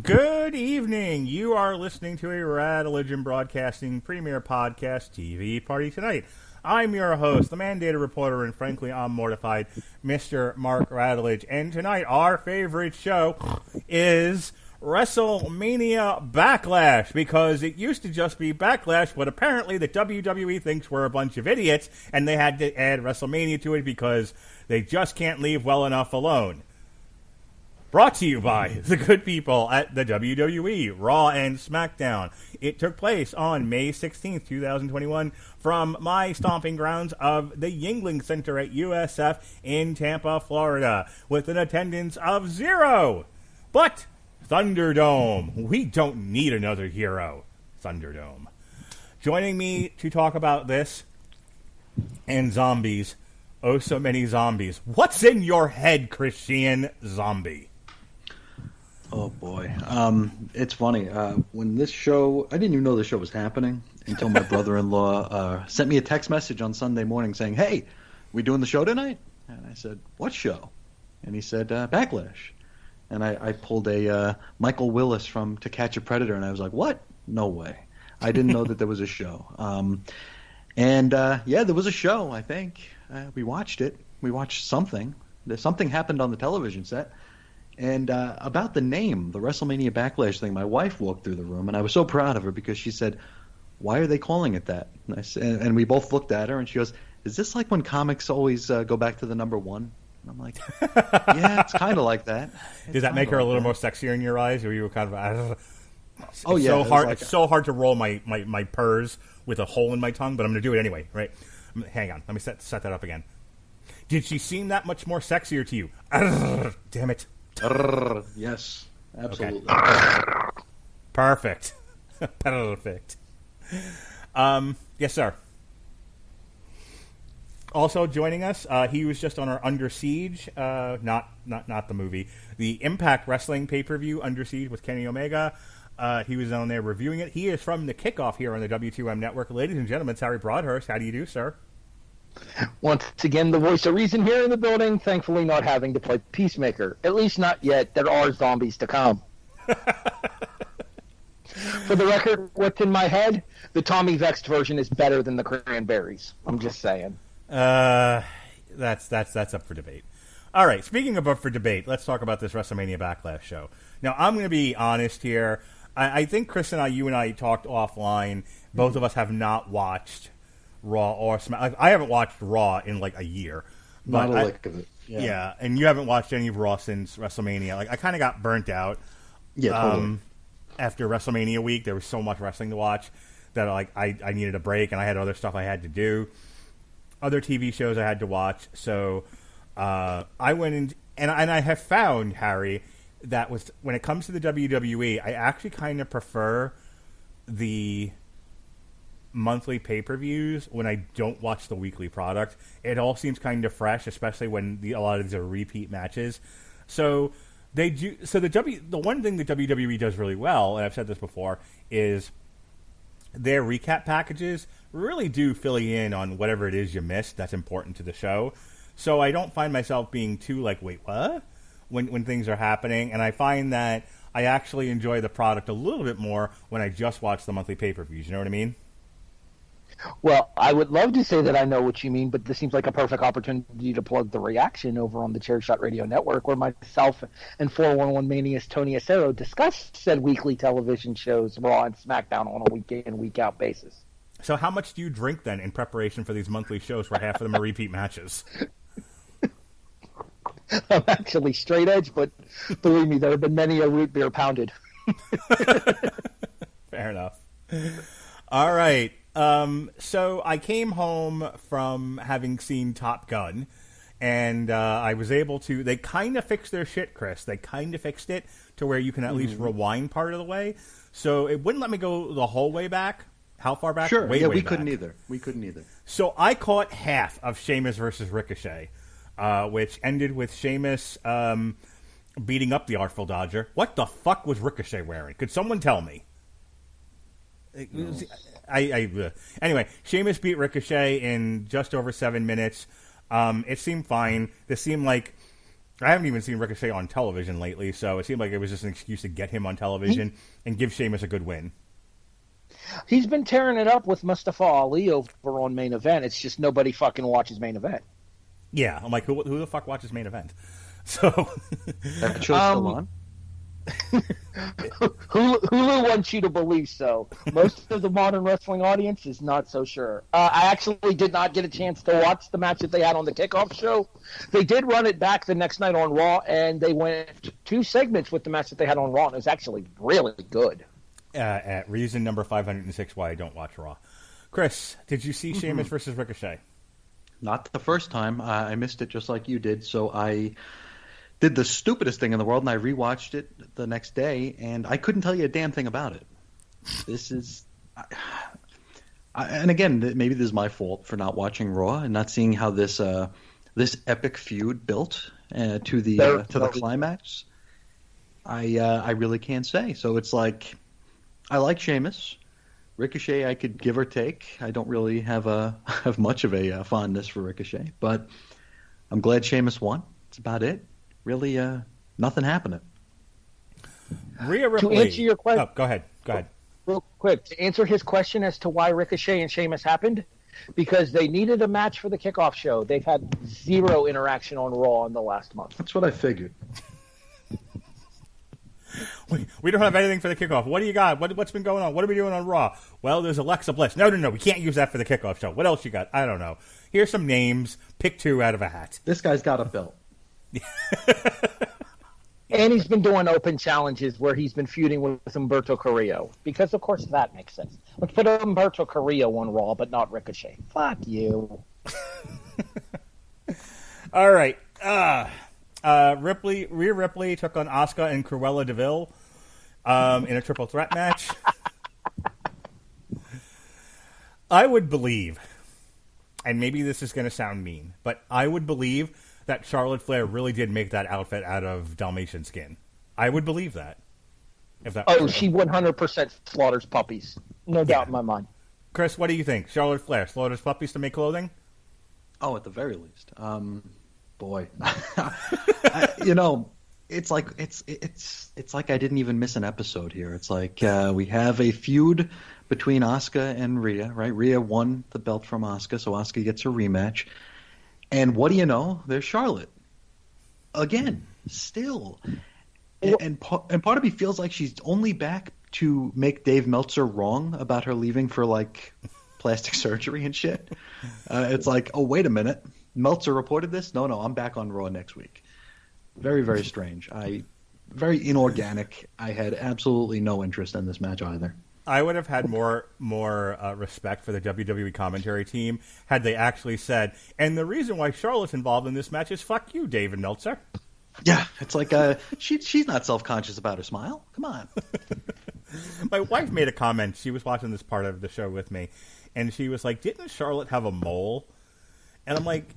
Good evening. You are listening to a Radulich Broadcasting Premier Podcast TV Party Tonight. I'm your host, the mandated reporter, and frankly, I'm mortified, Mr. Mark Radulich. And tonight, our favorite show is WrestleMania Backlash, because it used to just be Backlash, but apparently the WWE thinks we're a bunch of idiots, and they had to add WrestleMania to it because they just can't leave well enough alone. Brought to you by the good people at the WWE, Raw and SmackDown. It took place on May 16th, 2021, from my stomping grounds of the Yuengling Center at USF in Tampa, Florida, with an attendance of 0. But Thunderdome, we don't need another hero. Thunderdome. Joining me to talk about this and zombies, oh so many zombies. What's in your head, Christian Zombie? Oh, boy. It's funny. When this show... I didn't even know the show was happening until my brother-in-law sent me a text message on Sunday morning saying, "Hey, we doing the show tonight?" And I said, "What show?" And he said, "Backlash." And I pulled a Michael Willis from To Catch a Predator, and I was like, "What? No way." I didn't know that there was a show. Yeah, there was a show, I think. We watched it. We watched something. Something happened on the television set. And about the name, the WrestleMania Backlash thing, my wife walked through the room, and I was so proud of her because she said, "Why are they calling it that?" And we both looked at her, and she goes, "Is this like when comics always go back to the number one?" And I'm like, "Yeah, it's kind of like that." Does that make her a little more sexier in your eyes, or you were kind of? Oh yeah, so hard. It's so hard to roll my purrs with a hole in my tongue, but I'm going to do it anyway. Right? Hang on, let me set that up again. Did she seem that much more sexier to you? Damn it. Yes, absolutely. Okay. Perfect. Perfect. Yes, sir. Also joining us, he was just on our Under Siege, not the movie, the Impact Wrestling pay-per-view Under Siege with Kenny Omega. He was on there reviewing it. He is from the Kickoff here on the W2M Network. Ladies and gentlemen, it's Harry Broadhurst. How do you do, sir? Once again, the voice of reason here in the building, thankfully not having to play Peacemaker. At least not yet. There are zombies to come. For the record, what's in my head? The Tommy Vexed version is better than the Cranberries. I'm just saying. That's up for debate. All right, speaking of up for debate, let's talk about this WrestleMania Backlash show. Now, I'm going to be honest here. I think Chris and you and I talked offline. Both of us have not watched Raw or Smack. I haven't watched Raw in like a year. Not a lick of it. Yeah, and you haven't watched any of Raw since WrestleMania. Like, I kind of got burnt out. Yeah, totally. After WrestleMania week, there was so much wrestling to watch that like I needed a break, and I had other stuff I had to do, other TV shows I had to watch. So I went in, and I have found, Harry, that when it comes to the WWE, I actually kind of prefer the monthly pay-per-views when I don't watch the weekly product. It all seems kind of fresh, especially when a lot of these are repeat matches. So they do. So the one thing the WWE does really well, and I've said this before, is their recap packages really do fill you in on whatever it is you missed that's important to the show. So I don't find myself being too like, wait, what? When things are happening, and I find that I actually enjoy the product a little bit more when I just watch the monthly pay-per-views. You know what I mean? Well, I would love to say that I know what you mean, but this seems like a perfect opportunity to plug the reaction over on the Chairshot Radio Network, where myself and 411 Mania's Tony Acero discuss said weekly television shows, Raw and SmackDown, on a week-in, week-out basis. So how much do you drink, then, in preparation for these monthly shows where half of them are repeat matches? I'm actually straight edge, but believe me, there have been many a root beer pounded. Fair enough. All right. So I came home from having seen Top Gun, and I was able to... They kind of fixed their shit, Chris. They kind of fixed it to where you can at least rewind part of the way. So it wouldn't let me go the whole way back. How far back? Sure. Way we back. couldn't either. We couldn't either. So I caught half of Sheamus versus Ricochet, which ended with Sheamus beating up the Artful Dodger. What the fuck was Ricochet wearing? Could someone tell me? Anyway, Sheamus beat Ricochet in just over 7 minutes. It seemed fine. This seemed like I haven't even seen Ricochet on television lately, so it seemed like it was just an excuse to get him on television and give Sheamus a good win. He's been tearing it up with Mustafa Ali over on Main Event. It's just nobody fucking watches Main Event. Yeah, I'm like, who the fuck watches Main Event? So That show's still on? Hulu wants you to believe so. Most of the modern wrestling audience is not so sure. I actually did not get a chance to watch the match that they had on the kickoff show. They did run it back the next night on Raw, and they went 2 segments with the match that they had on Raw, and it was actually really good. At reason number 506 why I don't watch Raw. Chris, did you see Sheamus versus Ricochet? Not the first time. I missed it just like you did, so I did the stupidest thing in the world, and I rewatched it the next day, and I couldn't tell you a damn thing about it. This is... and again, maybe this is my fault for not watching Raw and not seeing how this epic feud built to the climax. I really can't say. So it's like, I like Sheamus. Ricochet, I could give or take. I don't really have much of a fondness for Ricochet, but I'm glad Sheamus won. That's about it. Really, nothing happening. Rhea Ripley. To answer your question, go ahead. real quick, to answer his question as to why Ricochet and Sheamus happened, because they needed a match for the kickoff show. They've had 0 interaction on Raw in the last month. That's what I figured. We don't have anything for the kickoff. What do you got? What's been going on? What are we doing on Raw? Well, there's Alexa Bliss. No, we can't use that for the kickoff show. What else you got? I don't know. Here's some names. Pick 2 out of a hat. This guy's got a belt. And he's been doing open challenges where he's been feuding with Humberto Carrillo. Because, of course, that makes sense. Let's put Humberto Carrillo on Raw, but not Ricochet. Fuck you. All right. Rhea Ripley took on Asuka and Cruella DeVille in a triple threat match. I would believe, and maybe this is going to sound mean, but I would believe that Charlotte Flair really did make that outfit out of Dalmatian skin. I would believe that. She 100% slaughters puppies. No doubt in my mind. Chris, what do you think? Charlotte Flair slaughters puppies to make clothing? Oh, at the very least. Boy. It's like it's like I didn't even miss an episode here. It's like we have a feud between Asuka and Rhea, right? Rhea won the belt from Asuka, so Asuka gets a rematch. And what do you know? There's Charlotte. Again, still. And part of me feels like she's only back to make Dave Meltzer wrong about her leaving for, like, plastic surgery and shit. It's like, oh, wait a minute. Meltzer reported this? No, I'm back on Raw next week. Very, very strange. Very inorganic. I had absolutely no interest in this match either. I would have had more respect for the WWE commentary team had they actually said, and the reason why Charlotte's involved in this match is fuck you, David Meltzer. Yeah, it's like she's not self-conscious about her smile. Come on. My wife made a comment. She was watching this part of the show with me, and she was like, didn't Charlotte have a mole? And I'm like,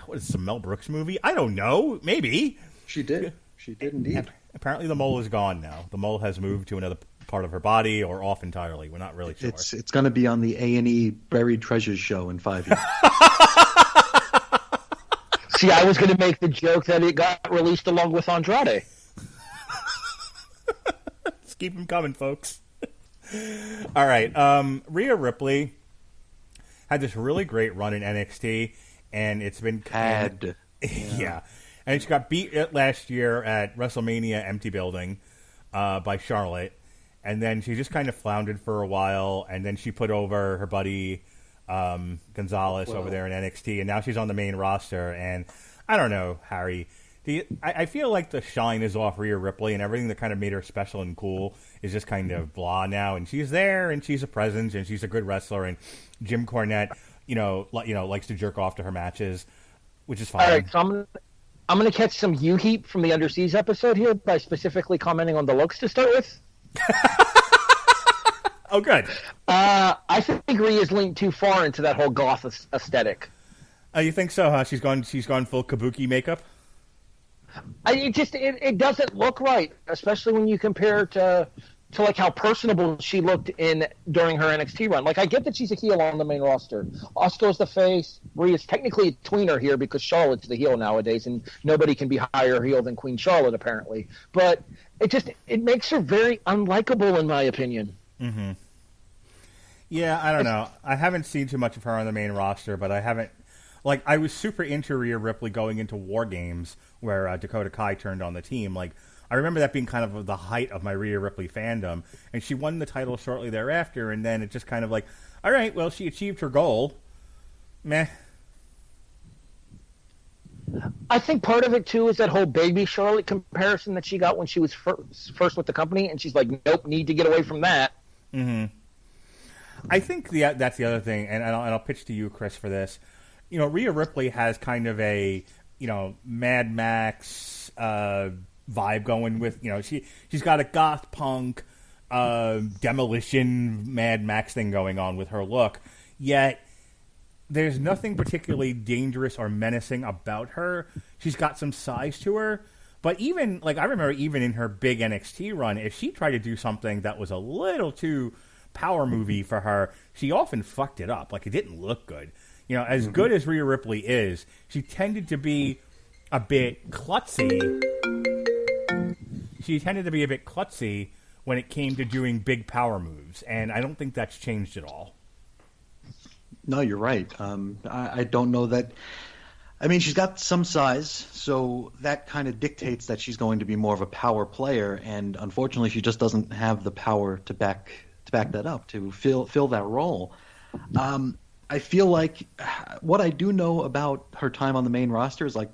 what is this, a Mel Brooks movie? I don't know. Maybe. She did. She did indeed. Apparently the mole is gone now. The mole has moved to another part of her body or off entirely. We're not really sure. It's going to be on the A&E Buried Treasures show in 5 years. See, I was going to make the joke that it got released along with Andrade. Let's keep them coming, folks. All right. Rhea Ripley had this really great run in NXT, and it's been... Yeah. And she got beat last year at WrestleMania Empty Building by Charlotte. And then she just kind of floundered for a while, and then she put over her buddy Gonzalez over there in NXT, and now she's on the main roster. And I don't know, Harry. I feel like the shine is off Rhea Ripley, and everything that kind of made her special and cool is just kind of blah now. And she's there, and she's a presence, and she's a good wrestler. And Jim Cornette, likes to jerk off to her matches, which is fine. All right, so I'm going to catch some U-heat from the Underseas episode here by specifically commenting on the looks to start with. Oh, good. I think Rhea's leaned too far into that whole goth aesthetic. You think so, huh? She's gone full kabuki makeup? It doesn't look right, especially when you compare it to to like how personable she looked during her NXT run. Like, I get that she's a heel on the main roster. Asuka's the face. Rhea's technically a tweener here because Charlotte's the heel nowadays, and nobody can be higher heel than Queen Charlotte apparently. But it makes her very unlikable in my opinion. Mm-hmm. Yeah, I don't know. I haven't seen too much of her on the main roster, but I haven't. Like, I was super into Rhea Ripley going into War Games where Dakota Kai turned on the team. Like, I remember that being kind of the height of my Rhea Ripley fandom, and she won the title shortly thereafter, and then it just kind of like, all right, well, she achieved her goal. Meh. I think part of it, too, is that whole baby Charlotte comparison that she got when she was first with the company, and she's like, nope, need to get away from that. Mm-hmm. I think that's the other thing, and I'll pitch to you, Chris, for this. You know, Rhea Ripley has kind of a, Mad Max vibe going with, she's got a goth punk, demolition Mad Max thing going on with her look, yet there's nothing particularly dangerous or menacing about her. She's got some size to her, but even, like, I remember even in her big NXT run, if she tried to do something that was a little too power movie for her, she often fucked it up. Like, it didn't look good. As good as Rhea Ripley is, she tended to be a bit klutzy. When it came to doing big power moves, and I don't think that's changed at all. No, you're right. I don't know that. I mean, she's got some size, so that kind of dictates that she's going to be more of a power player, and unfortunately, she just doesn't have the power to back that up, to fill that role. I feel like what I do know about her time on the main roster is, like,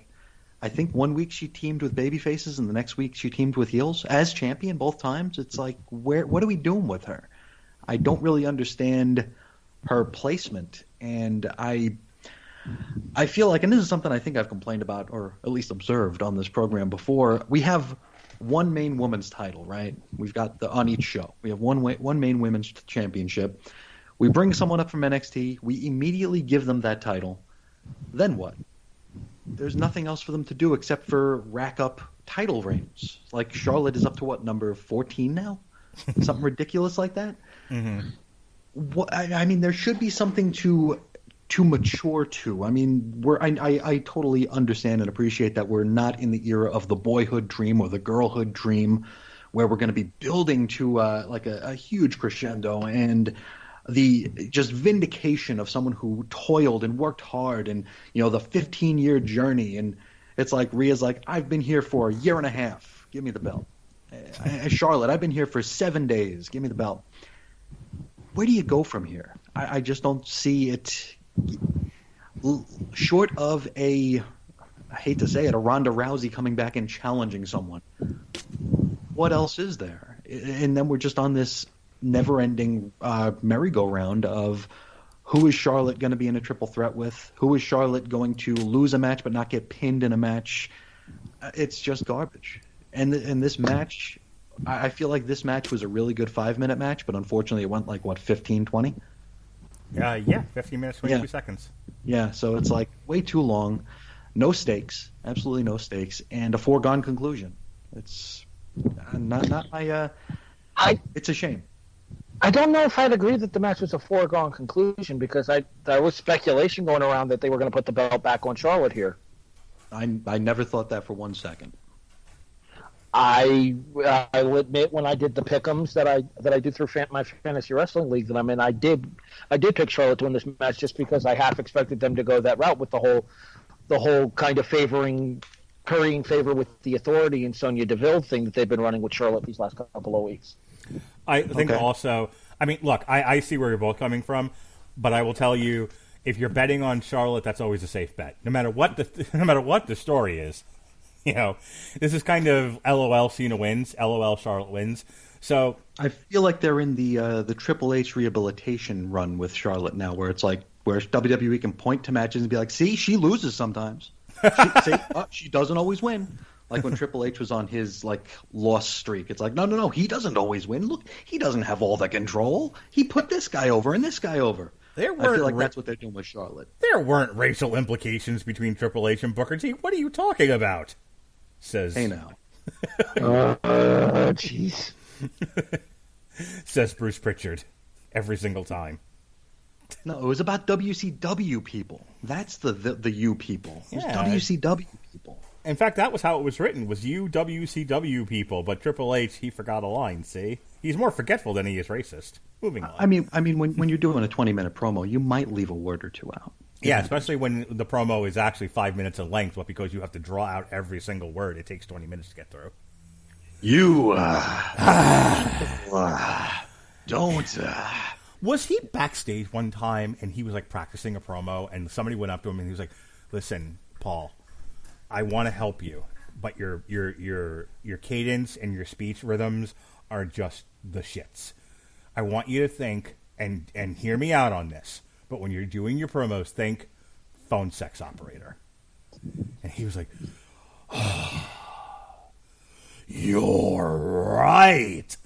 I think one week she teamed with babyfaces and the next week she teamed with heels as champion both times. It's like, what are we doing with her? I don't really understand her placement, and I feel like, and this is something I think I've complained about or at least observed on this program before, we have one main women's title, right? We've got on each show. We have one main women's championship. We bring someone up from NXT. We immediately give them that title. Then what? There's nothing else for them to do except for rack up title reigns. Like, Charlotte is up to what, number 14 now? Something ridiculous like that? Mm-hmm. I mean, there should be something to mature to. I mean, I totally understand and appreciate that we're not in the era of the boyhood dream or the girlhood dream where we're going to be building to a huge crescendo and the just vindication of someone who toiled and worked hard and, the 15-year journey. And it's like, Rhea's like, I've been here for a year and a half. Give me the belt. Charlotte, I've been here for 7 days. Give me the belt. Where do you go from here? I just don't see it. Short of I hate to say it, a Ronda Rousey coming back and challenging someone. What else is there? And then we're just on this never-ending merry-go-round of who is Charlotte going to be in a triple threat with? Who is Charlotte going to lose a match but not get pinned in a match? It's just garbage. And this match, I feel like this match was a really good 5-minute match, but unfortunately it went 15, 20? Yeah, 15 minutes, 22 seconds. Yeah, so it's like way too long. No stakes, absolutely no stakes, and a foregone conclusion. It's not my... it's a shame. I don't know if I'd agree that the match was a foregone conclusion because there was speculation going around that they were going to put the belt back on Charlotte here. I never thought that for 1 second. I will admit when I did the pick'ems that I do through my fantasy wrestling league that I'm in, I did pick Charlotte to win this match just because I half expected them to go that route with the whole kind of currying favor with the Authority and Sonya Deville thing that they've been running with Charlotte these last couple of weeks. I think also, I mean, look, I see where you're both coming from, but I will tell you, if you're betting on Charlotte, that's always a safe bet, no matter what the story is. This is kind of LOL Cena wins, LOL Charlotte wins. So I feel like they're in the Triple H rehabilitation run with Charlotte now, where it's like where WWE can point to matches and be like, "See, she loses sometimes. She doesn't always win." Like when Triple H was on his loss streak, it's like, no, he doesn't always win. Look, he doesn't have all the control. He put this guy over and this guy over. I feel like that's what they're doing with Charlotte. There weren't racial implications between Triple H and Booker T. What are you talking about? Says, hey now. Jeez. says Bruce Pritchard every single time. No, it was about WCW people. That's the you people. It was Yeah. WCW people. In fact, that was how it was written, was you WCW people, but Triple H, he forgot a line, see? He's more forgetful than he is racist. Moving on. I mean, when you're doing a 20-minute promo, you might leave a word or two out. Yeah, especially when the promo is actually 5 minutes in length, but because you have to draw out every single word, it takes 20 minutes to get through. You, don't, Was he backstage one time and he was like practicing a promo and somebody went up to him and he was like, "Listen, Paul, I want to help you, but your cadence and your speech rhythms are just the shits. I want you to think and hear me out on this. But when you're doing your promos, think phone sex operator." And he was like, "Oh, you're right."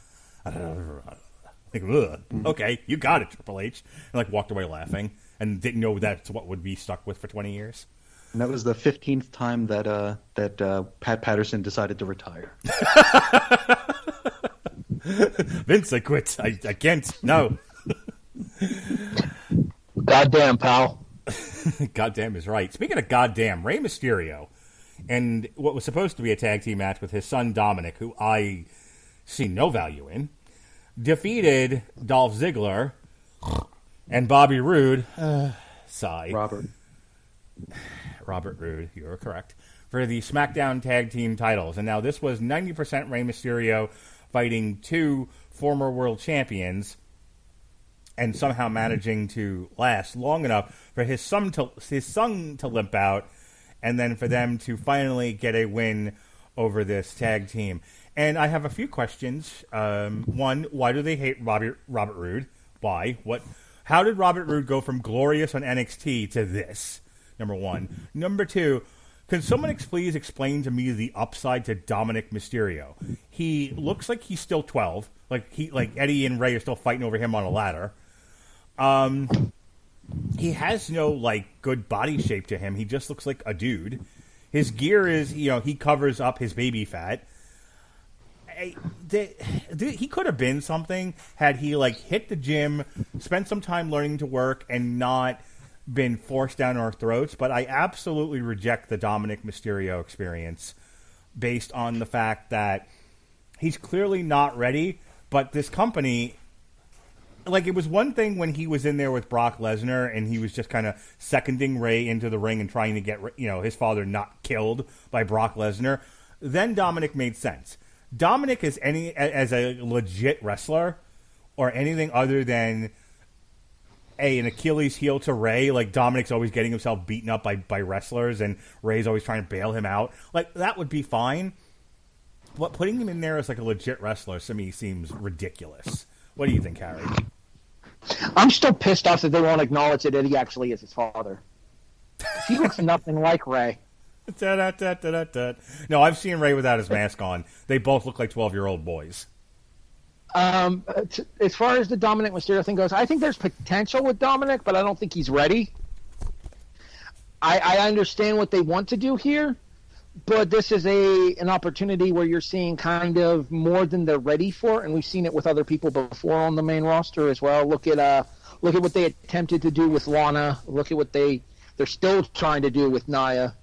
Like, okay, you got it, Triple H. And like walked away laughing and didn't know that's what would be stuck with for 20 years. And that was the 15th time that Pat Patterson decided to retire. Vince, I quit. I can't. No. Goddamn, pal. Goddamn is right. Speaking of goddamn, Rey Mysterio and what was supposed to be a tag team match with his son Dominic, who I see no value in, defeated Dolph Ziggler and Bobby Roode. Sigh. Robert Roode, you're correct, for the SmackDown Tag Team titles. And now this was 90% Rey Mysterio fighting two former world champions and somehow managing to last long enough for his son to limp out and then for them to finally get a win over this tag team. And I have a few questions. One, why do they hate Robert Roode? Why? How did Robert Roode go from glorious on NXT to this? Number one. Number two, can someone please explain to me the upside to Dominic Mysterio? He looks like he's still 12. Like Eddie and Ray are still fighting over him on a ladder. He has no good body shape to him. He just looks like a dude. His gear is, he covers up his baby fat. He could have been something had he hit the gym, spent some time learning to work, and not been forced down our throats. But I absolutely reject the Dominic Mysterio experience based on the fact that he's clearly not ready. But this company, it was one thing when he was in there with Brock Lesnar and he was just kind of seconding Ray into the ring and trying to get his father not killed by Brock Lesnar. Then Dominic made sense. Dominic as a legit wrestler or anything other than an Achilles heel to Ray, Dominic's always getting himself beaten up by wrestlers and Ray's always trying to bail him out, that would be fine. But putting him in there as a legit wrestler to me seems ridiculous. What do you think, Harry? I'm still pissed off that they won't acknowledge that Eddie actually is his father. He looks nothing like Ray. No, I've seen Ray without his mask on. They both look like 12-year-old boys. As far as the Dominic Mysterio thing goes, I think there's potential with Dominic, but I don't think he's ready. I understand what they want to do here, but this is an opportunity where you're seeing kind of more than they're ready for, and we've seen it with other people before on the main roster as well. Look at what they attempted to do with Lana. Look at what they're still trying to do with Nia.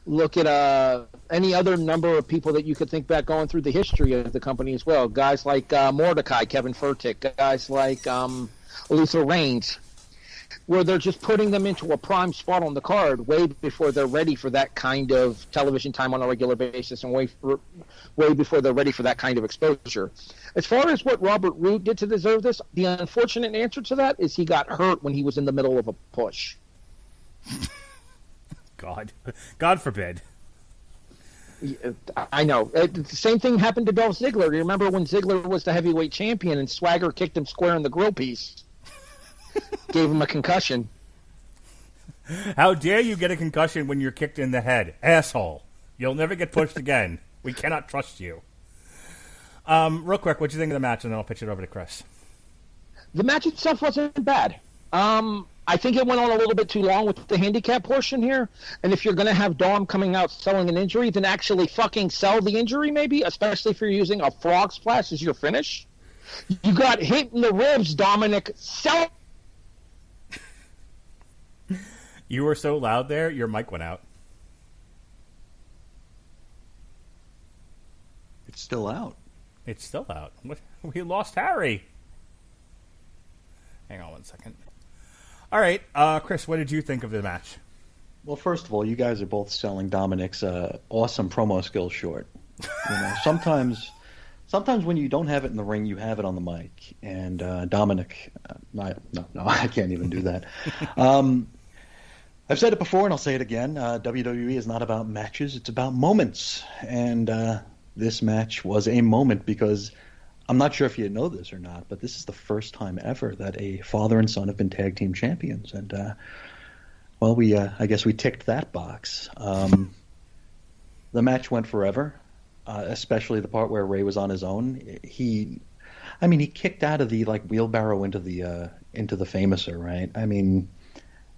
Look at any other number of people that you could think back going through the history of the company as well. Guys like Mordecai, Kevin Furtick, guys like Luther Reigns, where they're just putting them into a prime spot on the card way before they're ready for that kind of television time on a regular basis and way before they're ready for that kind of exposure. As far as what Robert Roode did to deserve this, the unfortunate answer to that is he got hurt when he was in the middle of a push. God forbid. I know. The same thing happened to Dolph Ziggler. You remember when Ziggler was the heavyweight champion and Swagger kicked him square in the grill piece? Gave him a concussion. How dare you get a concussion when you're kicked in the head? Asshole. You'll never get pushed again. We cannot trust you. Real quick, what do you think of the match? And then I'll pitch it over to Chris. The match itself wasn't bad. I think it went on a little bit too long with the handicap portion here. And if you're going to have Dom coming out selling an injury, then actually fucking sell the injury maybe, especially if you're using a frog splash as your finish. You got hit in the ribs, Dominic. You were so loud there, your mic went out. It's still out. It's still out. What? We lost Harry. Hang on one second. All right, Chris, what did you think of the match? Well, first of all, you guys are both selling Dominic's awesome promo skills short. Sometimes when you don't have it in the ring, you have it on the mic. And Dominic, no, I can't even do that. I've said it before, and I'll say it again. WWE is not about matches; it's about moments. And this match was a moment because I'm not sure if you know this or not, but this is the first time ever that a father and son have been tag team champions. And I guess we ticked that box. The match went forever, especially the part where Ray was on his own. He kicked out of the wheelbarrow into the Famouser, right? I mean,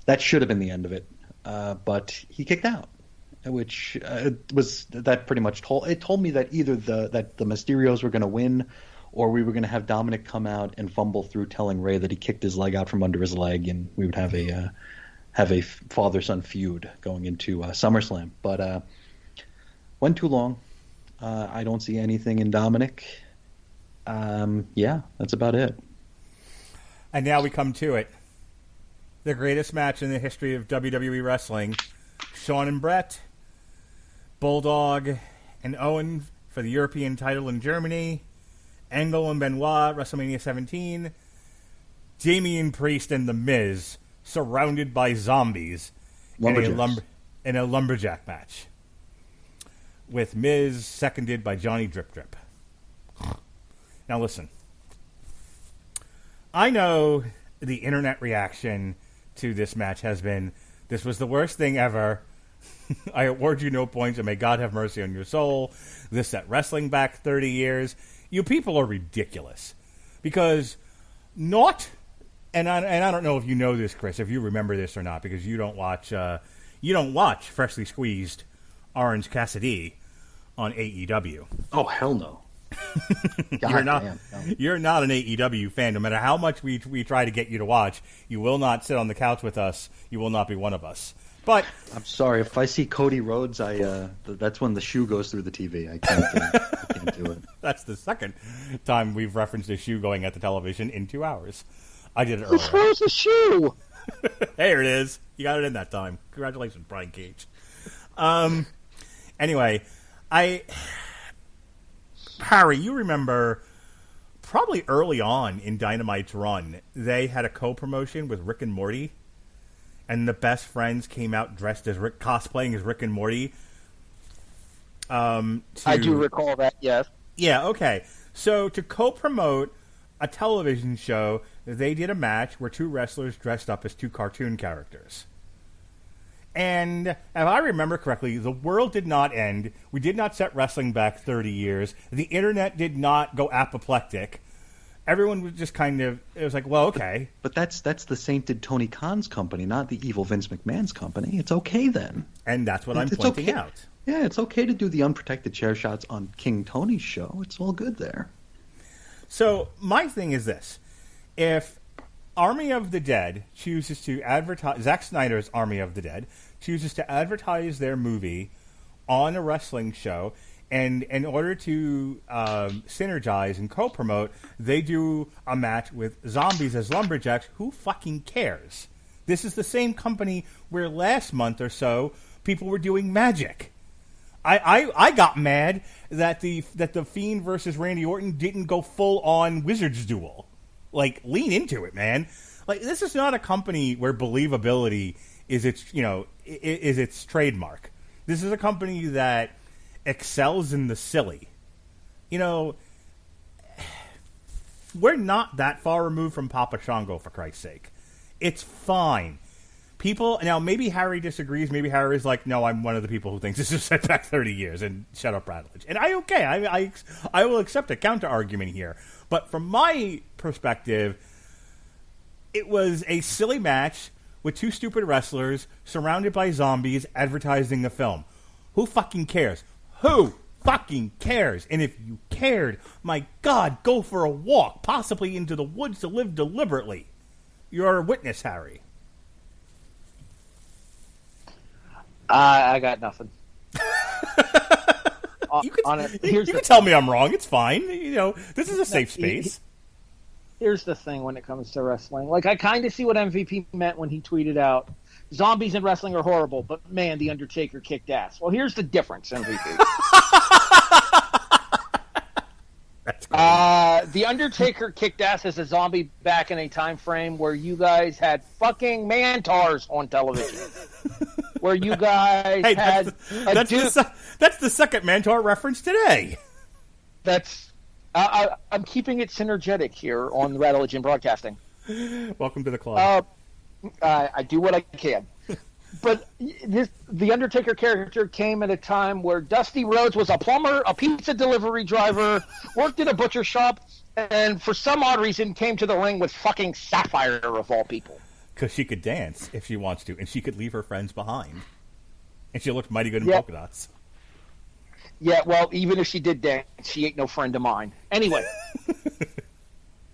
that should have been the end of it, but he kicked out, which that pretty much told me that either that the Mysterios were going to win, or we were going to have Dominic come out and fumble through telling Ray that he kicked his leg out from under his leg, and we would have a father-son feud going into SummerSlam. But went too long. I don't see anything in Dominic. That's about it. And now we come to it. The greatest match in the history of WWE wrestling. Shawn and Brett, Bulldog and Owen for the European title in Germany, Angle and Benoit, WrestleMania 17, Damian Priest and The Miz, surrounded by zombies in a lumberjack match, with Miz seconded by Johnny Drip Drip. Now listen, I know the internet reaction to this match has been, this was the worst thing ever. I award you no points, and may God have mercy on your soul. This set wrestling back 30 years. You people are ridiculous. Because and I don't know if you know this, Chris, if you remember this or not, because you don't watch Freshly Squeezed Orange Cassidy on AEW. Oh, hell no. You're not an AEW fan. No matter how much we try to get you to watch, you will not sit on the couch with us. You will not be one of us. But I'm sorry, if I see Cody Rhodes, that's when the shoe goes through the TV. I can't do it. That's the second time we've referenced a shoe going at the television in 2 hours. I did it earlier. Who throws the shoe? There it is. You got it in that time. Congratulations, Brian Cage. Anyway, Harry, you remember probably early on in Dynamite's run, they had a co-promotion with Rick and Morty, and the best friends came out dressed as cosplaying as Rick and Morty. I do recall that, yes. Yeah, okay. So to co-promote a television show, they did a match where two wrestlers dressed up as two cartoon characters. And if I remember correctly, the world did not end. We did not set wrestling back 30 years. The internet did not go apoplectic. Everyone was just it was like, well, okay. But that's the sainted Tony Khan's company, not the evil Vince McMahon's company. It's okay then. And that's what I'm pointing out. Yeah, it's okay to do the unprotected chair shots on King Tony's show. It's all good there. So my thing is this. If Army of the Dead chooses to advertise, Zack Snyder's Army of the Dead chooses to advertise their movie on a wrestling show, and in order to synergize and co-promote, they do a match with zombies as lumberjacks, who fucking cares? This is the same company where last month or so people were doing magic. I got mad that the Fiend versus Randy Orton didn't go full on Wizards duel. Like, lean into it, man. Like, this is not a company where believability is its trademark. This is a company that excels in the silly. We're not that far removed from Papa Shango, for Christ's sake. It's fine. People, now maybe Harry disagrees. Maybe Harry's like, no, I'm one of the people who thinks this is set back 30 years and shut up, Radulich. And I will accept a counter argument here. But from my perspective, it was a silly match with two stupid wrestlers surrounded by zombies advertising a film. Who fucking cares? Who fucking cares? And if you cared, my God, go for a walk, possibly into the woods to live deliberately. You're a witness, Harry. I got nothing. You can tell me I'm wrong. It's fine. This is a safe space. Here's the thing when it comes to wrestling. Like, I kind of see what MVP meant when he tweeted out, zombies in wrestling are horrible, but man, The Undertaker kicked ass. Well, here's the difference, MVP. That's great. The Undertaker kicked ass as a zombie back in a time frame where you guys had fucking Mantars on television. Where you guys had that's the second Mantar reference today. I'm keeping it synergetic here on the Radulich Broadcasting. Welcome to the club. I do what I can. But the Undertaker character came at a time where Dusty Rhodes was a plumber, a pizza delivery driver, worked in a butcher shop, and for some odd reason came to the ring with fucking Sapphire of all people. Because she could dance if she wants to, and she could leave her friends behind. And she looked mighty good in polka dots. Yeah, well, even if she did dance, she ain't no friend of mine. Anyway,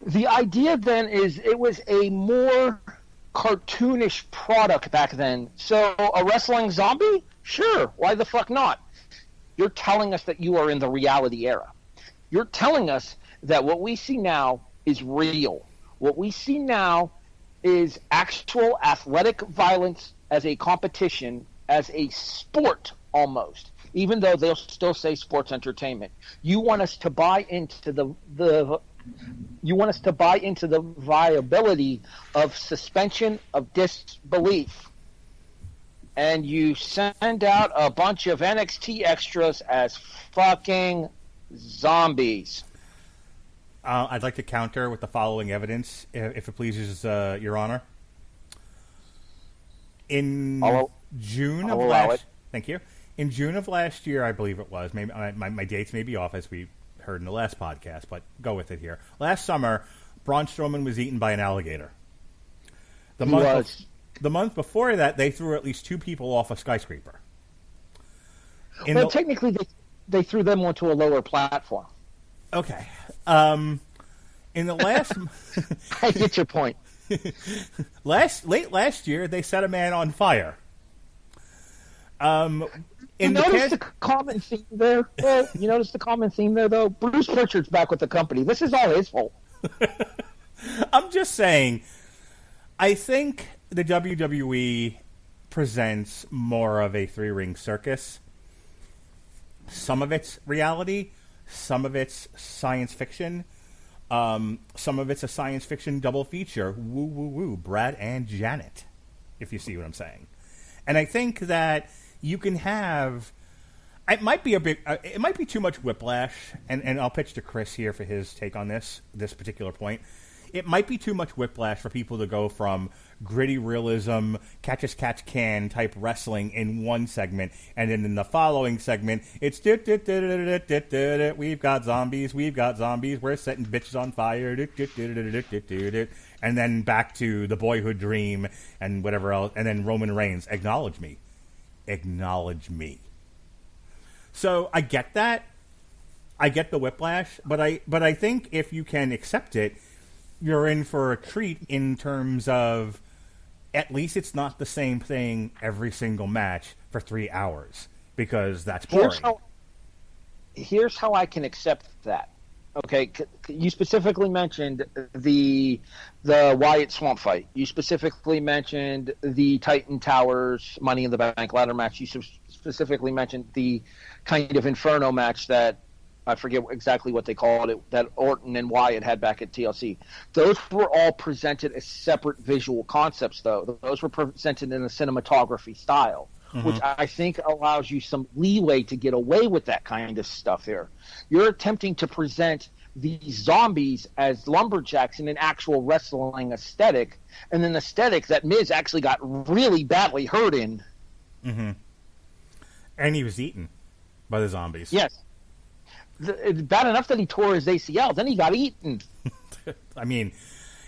the idea then is it was a more cartoonish product back then. So a wrestling zombie? Sure, why the fuck not? You're telling us that you are in the reality era. You're telling us that what we see now is real. What we see now is actual athletic violence as a competition, as a sport almost, even though they'll still say sports entertainment. You want us to buy into the viability of suspension of disbelief. And you send out a bunch of NXT extras as fucking zombies. I'd like to counter with the following evidence, if it pleases Your Honor. In June of last year, I believe it was. Maybe my dates may be off, as we heard in the last podcast, but go with it here. Last summer, Braun Strowman was eaten by an alligator. The month before that, they threw at least 2 people off a skyscraper. Technically, they threw them onto a lower platform. Okay. In the last... I get your point. Late last year, they set a man on fire. You notice the common theme there? Well, you notice the common theme there, though? Bruce Pritchard's back with the company. This is all his fault. I'm just saying, I think the WWE presents more of a 3-ring circus. Some of it's reality, some of it's science fiction, some of it's a science fiction double feature. Woo, woo, woo, Brad and Janet, if you see what I'm saying. And I think that you can have... It might be too much whiplash, and I'll pitch to Chris here for his take on this particular point. It might be too much whiplash for people to go from gritty realism, catch-as-catch-can type wrestling in one segment, and then in the following segment, it's we've got zombies, we're setting bitches on fire, and then back to the boyhood dream and whatever else, and then Roman Reigns, acknowledge me. So I get that. I get the whiplash, but I think if you can accept it, you're in for a treat in terms of at least it's not the same thing every single match for 3 hours, because that's boring. Here's how I can accept that. Okay, you specifically mentioned the Wyatt Swamp fight. You specifically mentioned the Titan Towers Money in the Bank ladder match. You specifically mentioned the kind of Inferno match that I forget exactly what they called it, that Orton and Wyatt had back at TLC. Those were all presented as separate visual concepts, though. Those were presented in a cinematography style, which I think allows you some leeway to get away with that kind of stuff here. You're attempting to present these zombies as lumberjacks in an actual wrestling aesthetic, and an aesthetic that Miz actually got really badly hurt in. Mm-hmm. And he was eaten by the zombies. Yes. It's bad enough that he tore his ACL, then he got eaten. I mean,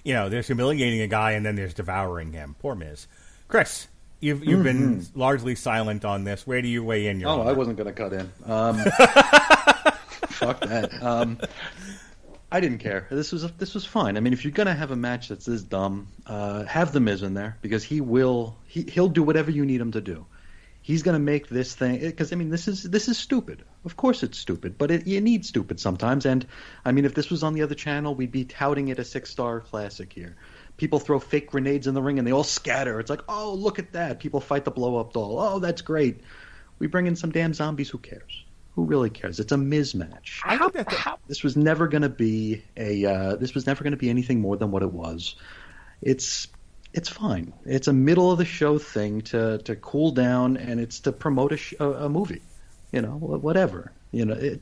there's humiliating a guy and then there's devouring him. Poor Miz. Chris, You've been largely silent on this. Where do you weigh in? Your I wasn't going to cut in. Fuck that. I didn't care. This was fine. I mean, if you're going to have a match that's this dumb, have the Miz in there because he'll do whatever you need him to do. He's going to make this thing because I mean this is stupid. Of course it's stupid, but you need stupid sometimes. And I mean, if this was on the other channel, we'd be touting it a 6-star classic here. People throw fake grenades in the ring and they all scatter. It's like, oh, look at that. People fight the blow-up doll. Oh, that's great. We bring in some damn zombies. Who cares? Who really cares? It's a Miz match. This was never going to be anything more than what it was. It's fine. It's a middle of the show thing to cool down, and it's to promote a movie. You know, whatever. You know,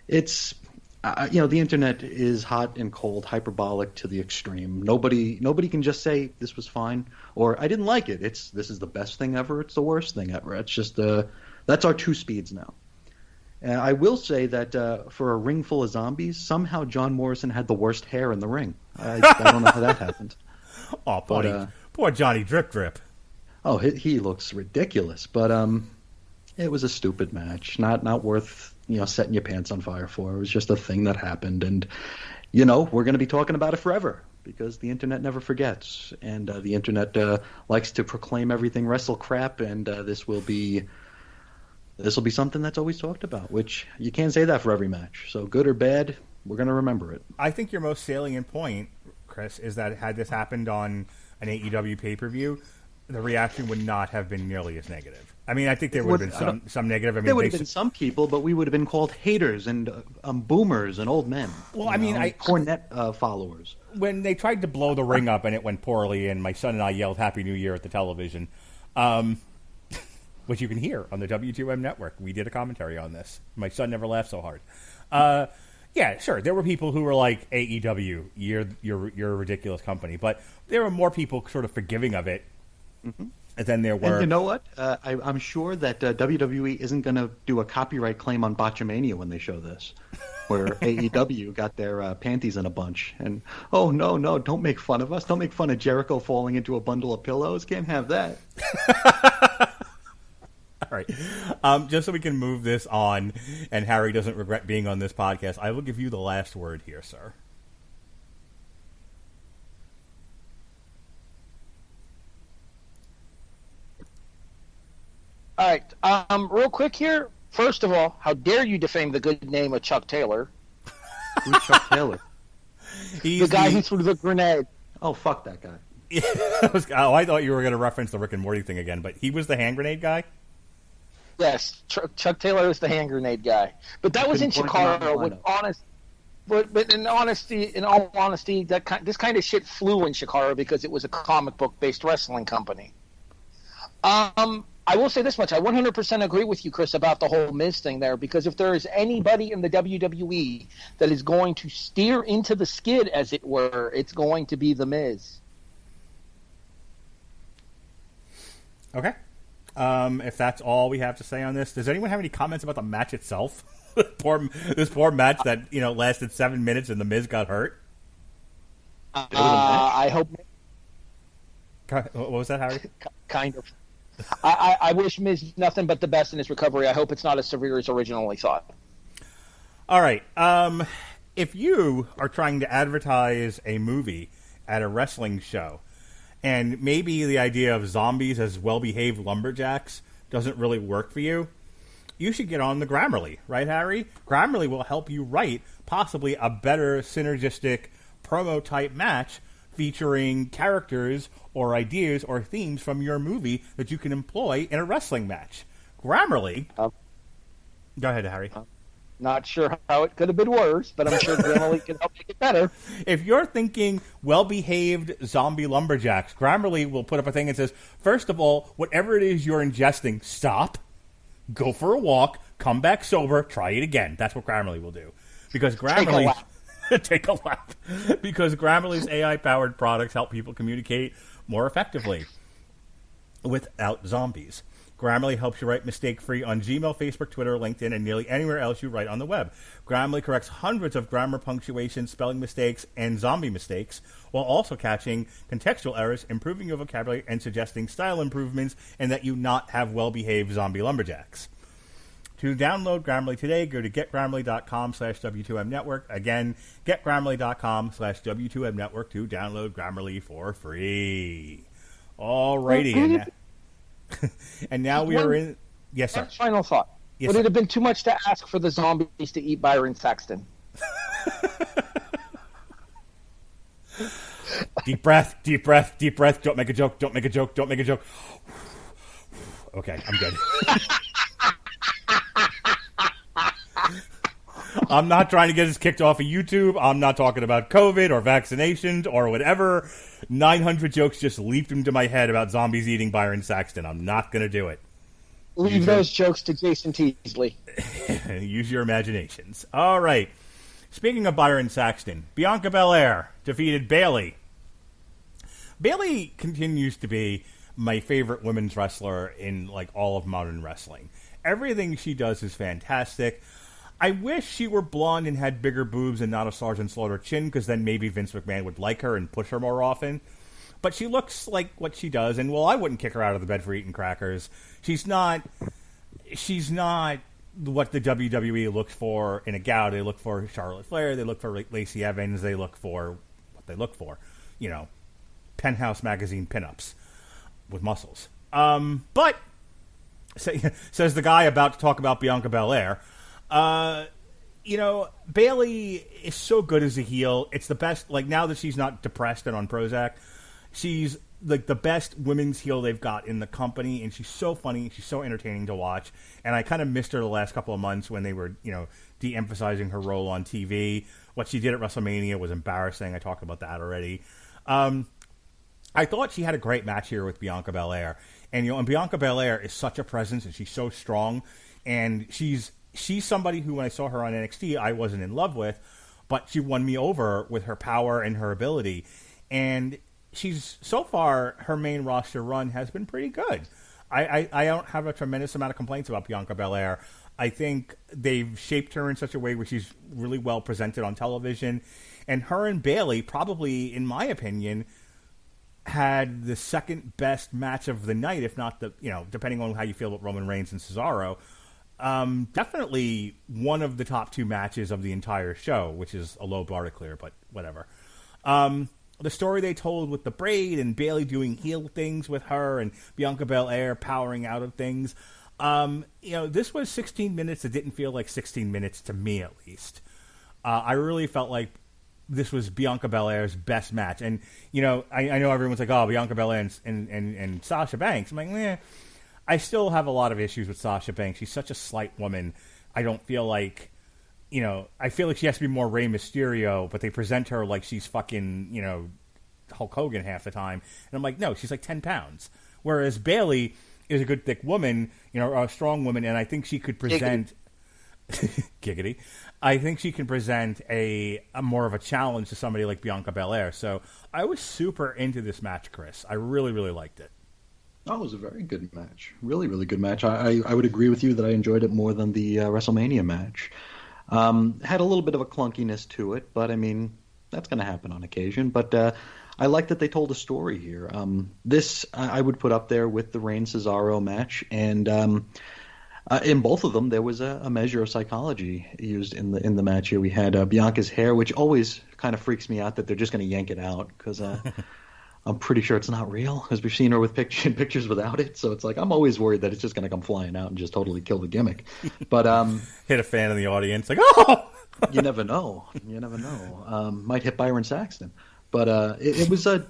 it's the internet is hot and cold, hyperbolic to the extreme. Nobody can just say this was fine or I didn't like it. This is the best thing ever. It's the worst thing ever. It's just that's our two speeds now. And I will say that for a ring full of zombies, somehow John Morrison had the worst hair in the ring. I don't know how that happened. Oh, buddy. Poor Johnny Drip Drip. Oh, he looks ridiculous. But it was a stupid match. Not worth, setting your pants on fire for. It was just a thing that happened. And, we're going to be talking about it forever because the internet never forgets. And the internet likes to proclaim everything wrestle crap. And this will be something that's always talked about, which you can't say that for every match. So good or bad, we're going to remember it. I think your most salient point, Chris, is that had this happened on an AEW pay-per-view, the reaction would not have been nearly as negative. I mean, I think there would have been some negative. I mean, there would have been some people, but we would have been called haters and boomers and old men. Well, I mean, Cornette followers. When they tried to blow the ring up and it went poorly, and my son and I yelled "Happy New Year" at the television, which you can hear on the W2M network. We did a commentary on this. My son never laughed so hard. Yeah, sure. There were people who were like, AEW, you're a ridiculous company. But there were more people sort of forgiving of it than there were. And you know what? I'm sure that WWE isn't going to do a copyright claim on Botchamania when they show this, where AEW got their panties in a bunch. And, oh, no, don't make fun of us. Don't make fun of Jericho falling into a bundle of pillows. Can't have that. All right. Just so we can move this on and Harry doesn't regret being on this podcast, I will give you the last word here, sir. All right. Real quick here. First of all, how dare you defame the good name of Chuck Taylor? Who's Chuck Taylor? The guy who threw the grenade. Oh, fuck that guy. I thought you were going to reference the Rick and Morty thing again, but he was the hand grenade guy? Yes, Chuck Taylor was the hand grenade guy, but that was in Chicago. But in all honesty, this kind of shit flew in Chicago because it was a comic book based wrestling company. I will say this much: I 100% agree with you, Chris, about the whole Miz thing there. Because if there is anybody in the WWE that is going to steer into the skid, as it were, it's going to be the Miz. Okay. If that's all we have to say on this, does anyone have any comments about the match itself? this poor match that lasted 7 minutes and the Miz got hurt. I hope. What was that, Harry? Kind of. I wish Miz nothing but the best in his recovery. I hope it's not as severe as originally thought. All right. If you are trying to advertise a movie at a wrestling show, and maybe the idea of zombies as well-behaved lumberjacks doesn't really work for you, you should get on the Grammarly, right, Harry? Grammarly will help you write possibly a better synergistic promo-type match featuring characters or ideas or themes from your movie that you can employ in a wrestling match. Grammarly... Go ahead, Harry. Not sure how it could have been worse, but I'm sure Grammarly can help make it better. If you're thinking well-behaved zombie lumberjacks, Grammarly will put up a thing that says, first of all, whatever it is you're ingesting, stop, go for a walk, come back sober, try it again. That's what Grammarly will do. Because Grammarly... Take a lap. Because Grammarly's AI-powered products help people communicate more effectively without zombies. Grammarly helps you write mistake-free on Gmail, Facebook, Twitter, LinkedIn, and nearly anywhere else you write on the web. Grammarly corrects hundreds of grammar, punctuation, spelling mistakes, and zombie mistakes, while also catching contextual errors, improving your vocabulary, and suggesting style improvements, and that you not have well-behaved zombie lumberjacks. To download Grammarly today, go to getgrammarly.com/W2Mnetwork. Again, getgrammarly.com/W2Mnetwork to download Grammarly for free. Alrighty. And now we are in... Yes, sir. Final thought. Yes, Would sir. it have been too much to ask for the zombies to eat Byron Saxton? Deep breath, deep breath, deep breath. Don't make a joke, don't make a joke, don't make a joke. Okay, I'm good. I'm not trying to get us kicked off of YouTube. I'm not talking about COVID or vaccinations or whatever. 900 jokes just leaped into my head about zombies eating Byron Saxton. I'm not going to do it. Leave those jokes to Jason Teasley. Use your imaginations. All right. Speaking of Byron Saxton, Bianca Belair defeated Bayley. Bayley continues to be my favorite women's wrestler in like all of modern wrestling. Everything she does is fantastic. I wish she were blonde and had bigger boobs and not a Sergeant Slaughter chin, because then maybe Vince McMahon would like her and push her more often. But she looks like what she does, and well, I wouldn't kick her out of the bed for eating crackers. She's not what the WWE looks for in a gal. They look for Charlotte Flair, they look for Lacey Evans, they look for what they look for. You know, Penthouse magazine pinups with muscles. But says the guy about to talk about Bianca Belair. You know, Bayley is so good as a heel. It's the best. Like, now that she's not depressed and on Prozac, she's like the best women's heel they've got in the company, and she's so funny. She's so entertaining to watch. And I kind of missed her the last couple of months when they were, you know, de-emphasizing her role on TV. What she did at WrestleMania was embarrassing. I talked about that already. I thought she had a great match here with Bianca Belair. And, you know, and Bianca Belair is such a presence, and she's so strong. And she's somebody who, when I saw her on NXT, I wasn't in love with, but she won me over with her power and her ability. And she's, so far, her main roster run has been pretty good. I don't have a tremendous amount of complaints about Bianca Belair. I think they've shaped her in such a way where she's really well presented on television. And her and Bayley probably, in my opinion, had the second best match of the night, if not the, you know, depending on how you feel about Roman Reigns and Cesaro. Definitely one of the top two matches of the entire show, which is a low bar to clear, but whatever. The story they told with the braid and Bayley doing heel things with her and Bianca Belair powering out of things. You know, this was 16 minutes that didn't feel like 16 minutes to me, at least. I really felt like this was Bianca Belair's best match. And, you know, I know everyone's like, oh, Bianca Belair and Sasha Banks. I'm like, meh. I still have a lot of issues with Sasha Banks. She's such a slight woman. I don't feel like, you know, I feel like she has to be more Rey Mysterio, but they present her like she's fucking, you know, Hulk Hogan half the time. And I'm like, no, she's like 10 pounds. Whereas Bayley is a good thick woman, you know, a strong woman, and I think she could present... Giggity. I think she can present a more of a challenge to somebody like Bianca Belair. So I was super into this match, Chris. I really, really liked it. Oh, it was a very good match. Really, really good match. I would agree with you that I enjoyed it more than the WrestleMania match. Had a little bit of a clunkiness to it, but I mean, that's going to happen on occasion. But I like that they told a story here. This I would put up there with the Reigns-Cesaro match, and in both of them, there was a measure of psychology used in the match here. We had Bianca's hair, which always kind of freaks me out that they're just going to yank it out, because I'm pretty sure it's not real, because we've seen her with pictures without it. So it's like, I'm always worried that it's just going to come flying out and just totally kill the gimmick. But hit a fan in the audience, like, oh! You never know. You never know. Might hit Byron Saxton. But it was a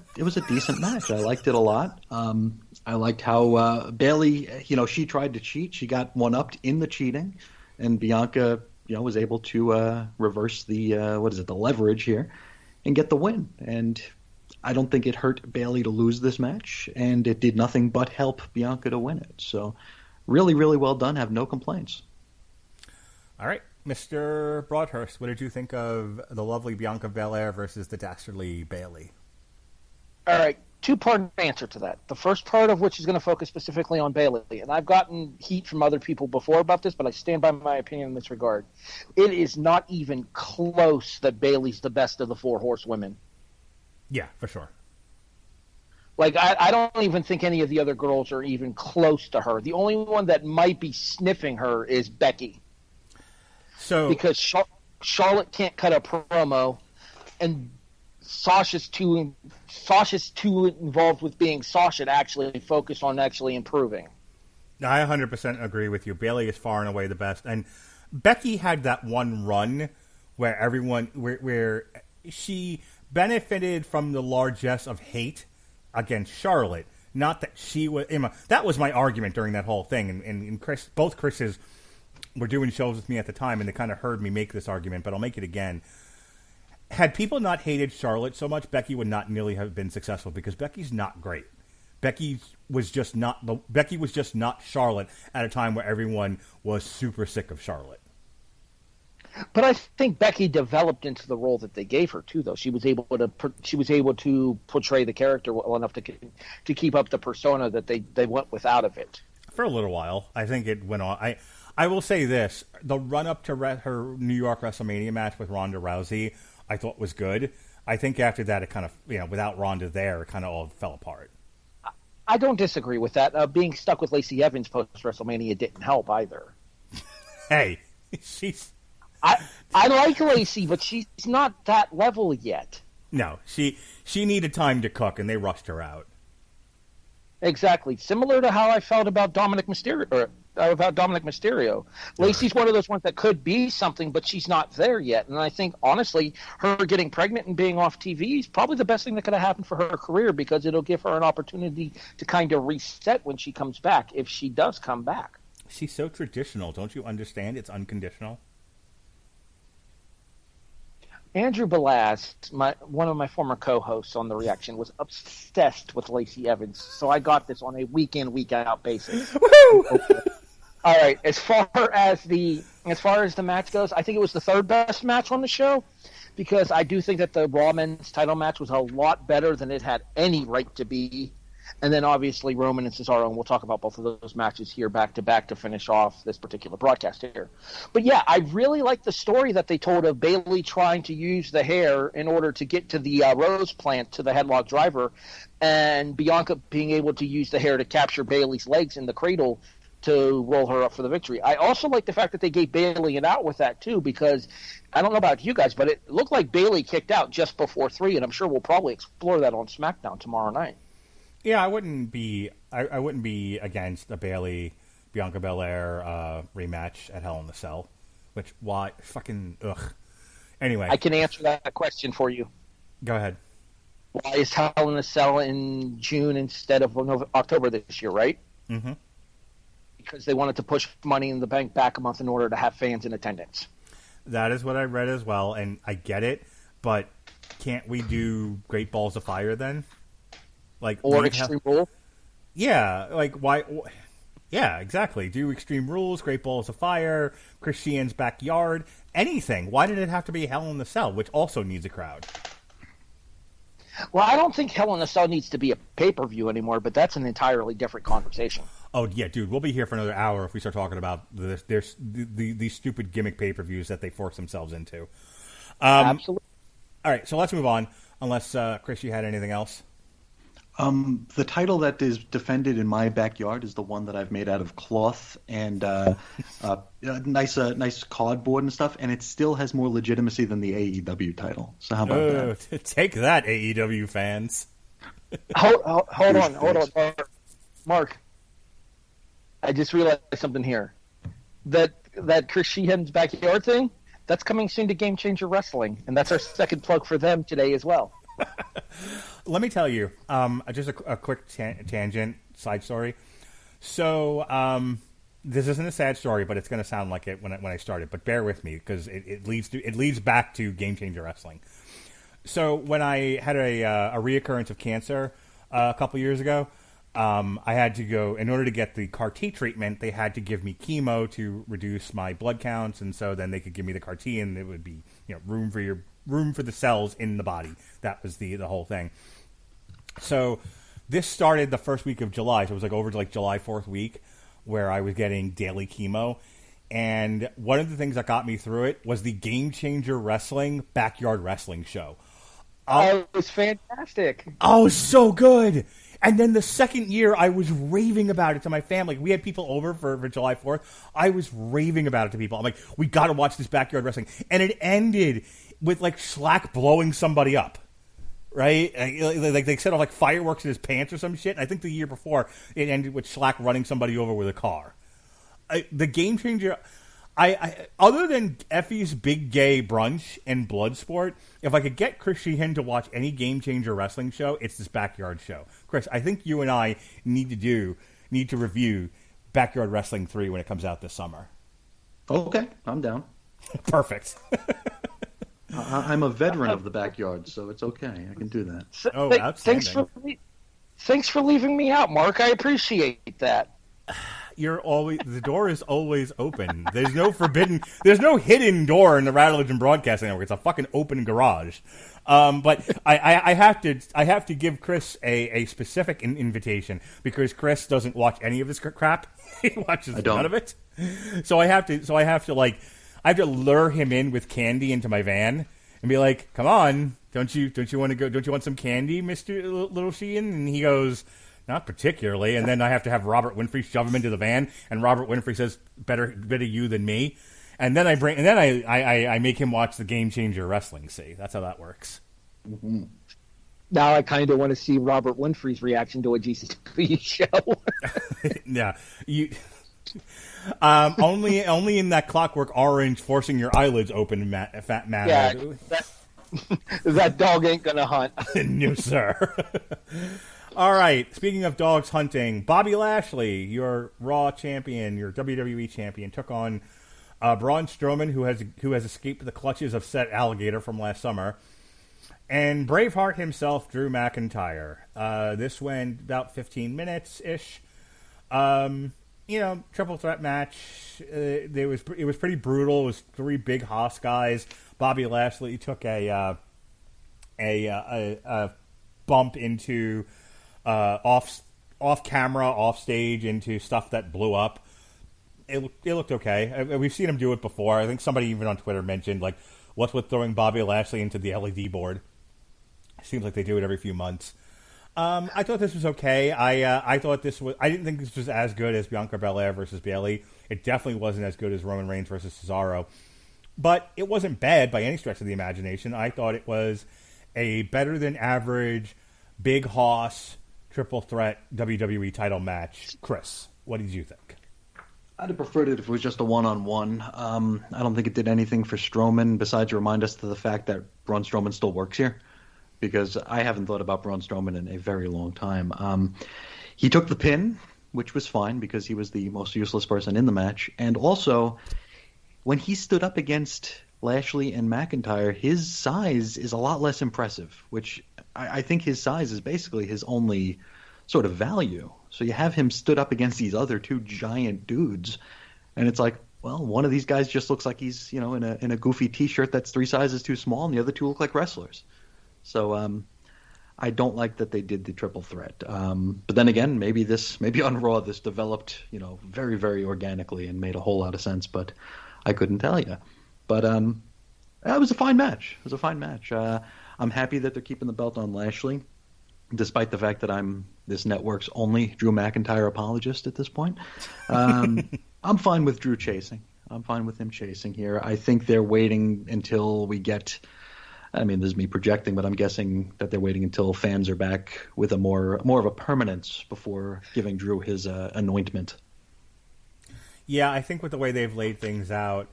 decent match. I liked it a lot. I liked how Bayley, you know, she tried to cheat. She got one-upped in the cheating, and Bianca, you know, was able to reverse the the leverage here and get the win. And I don't think it hurt Bayley to lose this match, and it did nothing but help Bianca to win it. So really, really well done. Have no complaints. All right. Mr. Broadhurst, what did you think of the lovely Bianca Belair versus the dastardly Bayley? All right, two-part answer to that. The first part of which is going to focus specifically on Bayley. And I've gotten heat from other people before about this, but I stand by my opinion in this regard. It is not even close that Bayley's the best of the four horsewomen. Yeah, for sure. Like, I don't even think any of the other girls are even close to her. The only one that might be sniffing her is Becky. So because Charlotte can't cut a promo, and Sasha's too involved with being Sasha to actually focus on actually improving. I 100% agree with you. Bayley is far and away the best. And Becky had that one run where where she benefited from the largesse of hate against Charlotte. Not that she was... that was my argument during that whole thing. And Chris, both Chris's were doing shows with me at the time, and they kind of heard me make this argument, but I'll make it again. Had people not hated Charlotte so much, Becky would not nearly have been successful, because Becky's not great. Becky was just not Charlotte at a time where everyone was super sick of Charlotte. But I think Becky developed into the role that they gave her too, though. She was able to portray the character well enough to keep up the persona that they went with out of it. For a little while, I think it went on. I will say this: the run up to her New York WrestleMania match with Ronda Rousey, I thought was good. I think after that, it kind of, without Ronda there, it kind of all fell apart. I don't disagree with that. Being stuck with Lacey Evans post WrestleMania didn't help either. Hey, she's. I like Lacey, but she's not that level yet. No, she needed time to cook, and they rushed her out. Exactly, similar to how I felt about Dominic Mysterio. Lacey's one of those ones that could be something, but she's not there yet. And I think, honestly, her getting pregnant and being off TV is probably the best thing that could have happened for her career, because it'll give her an opportunity to kind of reset when she comes back, if she does come back. She's so traditional. Don't you understand? It's unconditional. Andrew Belast, one of my former co-hosts on The Reaction, was obsessed with Lacey Evans, so I got this on a week-in, week-out basis. Woo! Okay. All right, as far as the match goes, I think it was the third best match on the show, because I do think that the Raw Men's title match was a lot better than it had any right to be. And then obviously Roman and Cesaro, and we'll talk about both of those matches here back to back to finish off this particular broadcast here. But yeah, I really like the story that they told of Bayley trying to use the hair in order to get to the rose plant to the headlock driver, and Bianca being able to use the hair to capture Bayley's legs in the cradle to roll her up for the victory. I also like the fact that they gave Bayley an out with that too, because I don't know about you guys, but it looked like Bayley kicked out just before 3, and I'm sure we'll probably explore that on SmackDown tomorrow night. Yeah, I wouldn't be against a Bianca Belair rematch at Hell in a Cell. Which, why? Fucking, ugh. Anyway. I can answer that question for you. Go ahead. Why is Hell in a Cell in June instead of October this year, right? Mm-hmm. Because they wanted to push Money in the Bank back a month in order to have fans in attendance. That is what I read as well, and I get it, but can't we do Great Balls of Fire then? Or Extreme Rules? Yeah, why? Yeah, exactly. Do Extreme Rules, Great Balls of Fire, Chris Sheehan's Backyard, anything. Why did it have to be Hell in the Cell, which also needs a crowd? Well, I don't think Hell in a Cell needs to be a pay-per-view anymore, but that's an entirely different conversation. Oh, yeah, dude, we'll be here for another hour if we start talking about these stupid gimmick pay-per-views that they force themselves into. Absolutely. All right, so let's move on, unless, Chris, you had anything else? The title that is defended in my backyard is the one that I've made out of cloth and nice cardboard and stuff, and it still has more legitimacy than the AEW title. So how about that? Take that, AEW fans. Hold on, Mark. I just realized something here. That Chris Sheehan's Backyard thing, that's coming soon to Game Changer Wrestling, and that's our second plug for them today as well. Let me tell you, just a quick tangent, side story. So, this isn't a sad story, but it's going to sound like it when I started. But bear with me, because it leads back to Game Changer Wrestling. So, when I had a reoccurrence of cancer a couple years ago, I had to go, in order to get the CAR-T treatment, they had to give me chemo to reduce my blood counts, and so then they could give me the CAR-T, and it would be room for the cells in the body. That was the whole thing. So this started the first week of July, so it was like over to like July 4th week, where I was getting daily chemo. And one of the things that got me through it was the Game Changer Wrestling Backyard Wrestling Show. Oh, it was fantastic. Oh, so good. And then the second year, I was raving about it to my family. We had people over for July 4th. I was raving about it to people. I'm like, we got to watch this Backyard Wrestling. And it ended with, like, Schlack blowing somebody up. Right? Like, they set off, like, fireworks in his pants or some shit. And I think the year before, it ended with Schlack running somebody over with a car. The Game Changer... I other than Effie's Big Gay Brunch and Bloodsport, if I could get Chris Sheehan to watch any Game Changer wrestling show, it's this Backyard show. Chris, I think you and I need to review Backyard Wrestling 3 when it comes out this summer. Okay, I'm down. Perfect. I'm a veteran of the backyard, so it's okay. I can do that. Outstanding. Thanks for leaving me out, Mark. I appreciate that. The door is always open. There's no hidden door in the Radulich Broadcasting Network. It's a fucking open garage. But I have to give Chris a specific invitation because Chris doesn't watch any of this crap. He watches none of it. So I have to lure him in with candy into my van and be like, "Come on, don't you want to go? Don't you want some candy, Mr. Little Sheehan?" And he goes, "Not particularly." And then I have to have Robert Winfrey shove him into the van, and Robert Winfrey says, "Better you than me." And then I make him watch the Game Changer Wrestling. See, that's how that works. Mm-hmm. Now I kind of want to see Robert Winfrey's reaction to a GCW show. Yeah, only in that Clockwork Orange forcing your eyelids open fat manner. Yeah, that dog ain't gonna hunt. No, sir. All right. Speaking of dogs hunting, Bobby Lashley, your Raw champion, your WWE champion, took on Braun Strowman, who has escaped the clutches of said alligator from last summer, and Braveheart himself, Drew McIntyre. This went about 15 minutes ish. Triple threat match. It was pretty brutal. It was three big Haas guys. Bobby Lashley took a bump into. Off camera, off stage, into stuff that blew up. It looked okay. We've seen him do it before. I think somebody even on Twitter mentioned, like, what's with throwing Bobby Lashley into the LED board? It seems like they do it every few months. I thought this was okay. I didn't think this was as good as Bianca Belair versus Bayley. It definitely wasn't as good as Roman Reigns versus Cesaro. But it wasn't bad by any stretch of the imagination. I thought it was a better than average Big Hoss triple threat WWE title match. Chris, what did you think? I'd have preferred it if it was just a one-on-one. I don't think it did anything for Strowman besides remind us to the fact that Braun Strowman still works here, because I haven't thought about Braun Strowman in a very long time. He took the pin, which was fine because he was the most useless person in the match. And also, when he stood up against Lashley and McIntyre, his size is a lot less impressive, which I think his size is basically his only sort of value. So you have him stood up against these other two giant dudes, and it's like, well, one of these guys just looks like he's, in a goofy T-shirt that's 3 sizes too small, and the other two look like wrestlers. So I don't like that they did the triple threat. But then again, maybe on Raw this developed, very, very organically and made a whole lot of sense, but I couldn't tell you. But it was a fine match. I'm happy that they're keeping the belt on Lashley, despite the fact that I'm this network's only Drew McIntyre apologist at this point. I'm fine with Drew chasing. I'm fine with him chasing here. I think they're waiting until we get – this is me projecting, but I'm guessing that they're waiting until fans are back with a more of a permanence before giving Drew his anointment. Yeah, I think with the way they've laid things out,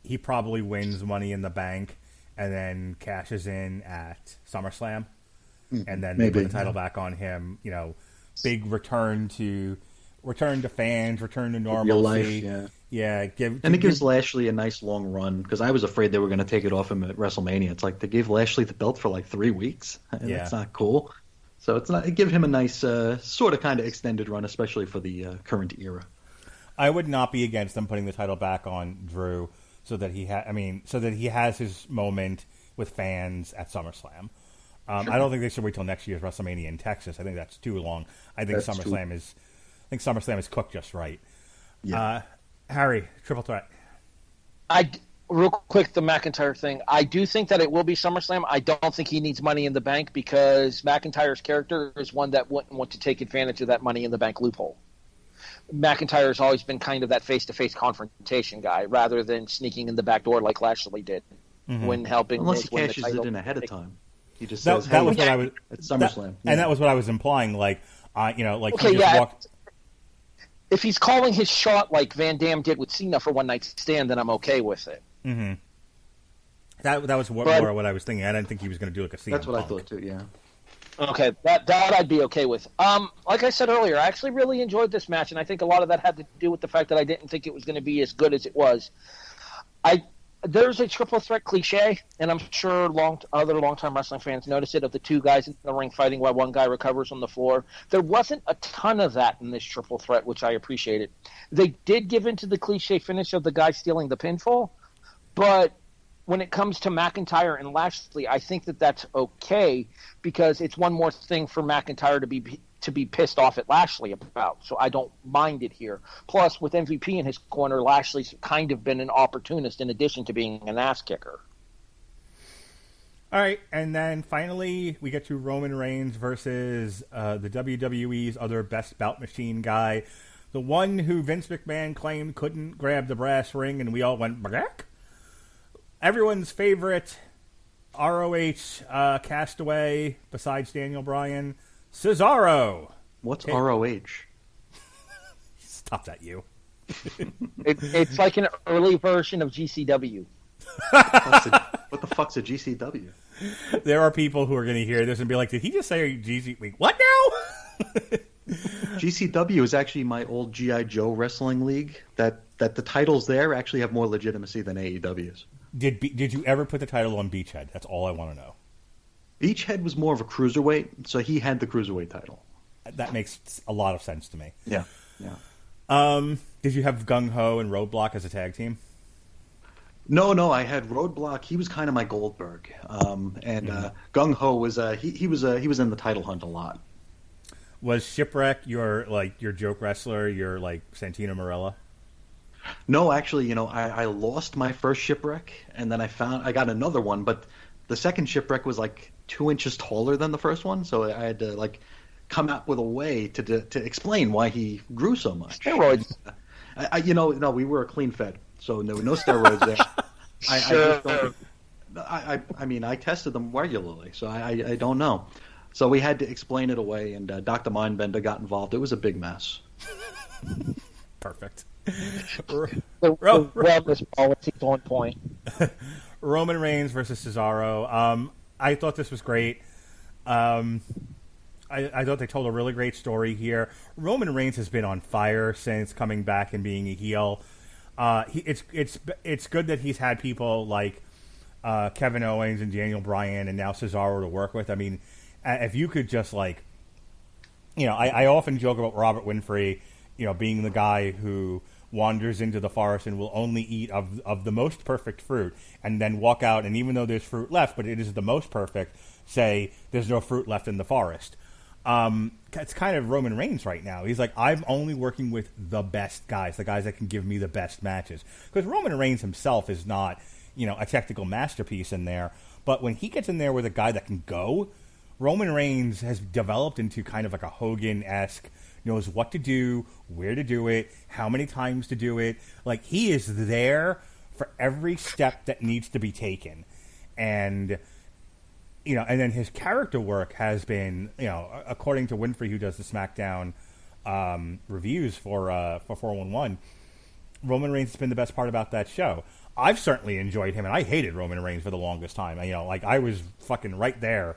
he probably wins Money in the Bank and then cashes in at SummerSlam, and then they put the title back on him. Big return to fans, return to normalcy. Real life, yeah. It gives Lashley a nice long run, because I was afraid they were going to take it off him at WrestleMania. It's like they gave Lashley the belt for like 3 weeks. Yeah. That's not cool. So it gives him a nice sort of kind of extended run, especially for the current era. I would not be against them putting the title back on Drew, so that he has his moment with fans at SummerSlam. I don't think they should wait till next year's WrestleMania in Texas. I think that's too long. I think SummerSlam is cooked just right. Yeah. Harry, triple threat. Real quick, the McIntyre thing. I do think that it will be SummerSlam. I don't think he needs Money in the Bank because McIntyre's character is one that wouldn't want to take advantage of that Money in the Bank loophole. McIntyre has always been kind of that face-to-face confrontation guy rather than sneaking in the back door like Lashley did when helping. Unless he cashes it in ahead of time. He just that says, was what I was at SummerSlam. And that was what I was implying. Like, okay, he just walked. If he's calling his shot like Van Dam did with Cena for One Night Stand, then I'm okay with it. Mm-hmm. That was more what I was thinking. I didn't think he was going to do like a CM That's what Punk. I thought too. Yeah. Okay, that I'd be okay with. Like I said earlier, I actually really enjoyed this match, and I think a lot of that had to do with the fact that I didn't think it was going to be as good as it was. There's a triple threat cliche, and I'm sure other longtime wrestling fans notice it, of the two guys in the ring fighting while one guy recovers on the floor. There wasn't a ton of that in this triple threat, which I appreciated. They did give into the cliche finish of the guy stealing the pinfall, but when it comes to McIntyre and Lashley, I think that that's okay because it's one more thing for McIntyre to be pissed off at Lashley about. So I don't mind it here. Plus, with MVP in his corner, Lashley's kind of been an opportunist in addition to being an ass kicker. All right, and then finally we get to Roman Reigns versus the WWE's other best bout machine guy, the one who Vince McMahon claimed couldn't grab the brass ring, and we all went, Brack? Everyone's favorite ROH castaway, besides Daniel Bryan, Cesaro. What's ROH? Stop that, you. It's like an early version of GCW. What the fuck's a GCW? There are people who are going to hear this and be like, did he just say GC? Wait, what now? GCW is actually my old G.I. Joe wrestling league. That the titles there actually have more legitimacy than AEW's. Did you ever put the title on Beachhead? That's all I want to know. Beachhead was more of a cruiserweight, so he had the cruiserweight title. That makes a lot of sense to me. Yeah, yeah. Did you have Gung Ho and Roadblock as a tag team? No, I had Roadblock. He was kind of my Goldberg, Gung Ho was he was in the title hunt a lot. Was Shipwreck your joke wrestler, your like Santino Marella? No, actually, I lost my first Shipwreck, and then I got another one, but the second Shipwreck was like 2 inches taller than the first one, so I had to like come up with a way to explain why he grew so much. Steroids. No, we were clean fed, so no steroids there. Sure. I mean, I tested them regularly, so I don't know. So we had to explain it away, and Dr. Mindbender got involved. It was a big mess. Perfect. The wellness policy on point. Roman Reigns versus Cesaro. I thought this was great. I thought they told a really great story here. Roman Reigns has been on fire since coming back and being a heel. It's good that he's had people like Kevin Owens and Daniel Bryan and now Cesaro to work with. I mean, if you could just like, I often joke about Robert Winfrey, being the guy who wanders into the forest and will only eat of the most perfect fruit and then walk out, and even though there's fruit left, but it is the most perfect, say there's no fruit left in the forest. It's kind of Roman Reigns right now. He's like, I'm only working with the best guys, the guys that can give me the best matches. Because Roman Reigns himself is not, a technical masterpiece in there, but when he gets in there with a guy that can go, Roman Reigns has developed into kind of like a Hogan-esque, knows what to do, where to do it, how many times to do it. Like, he is there for every step that needs to be taken. And, and then his character work has been, according to Winfrey, who does the SmackDown reviews for 411, Roman Reigns has been the best part about that show. I've certainly enjoyed him, and I hated Roman Reigns for the longest time. I was fucking right there.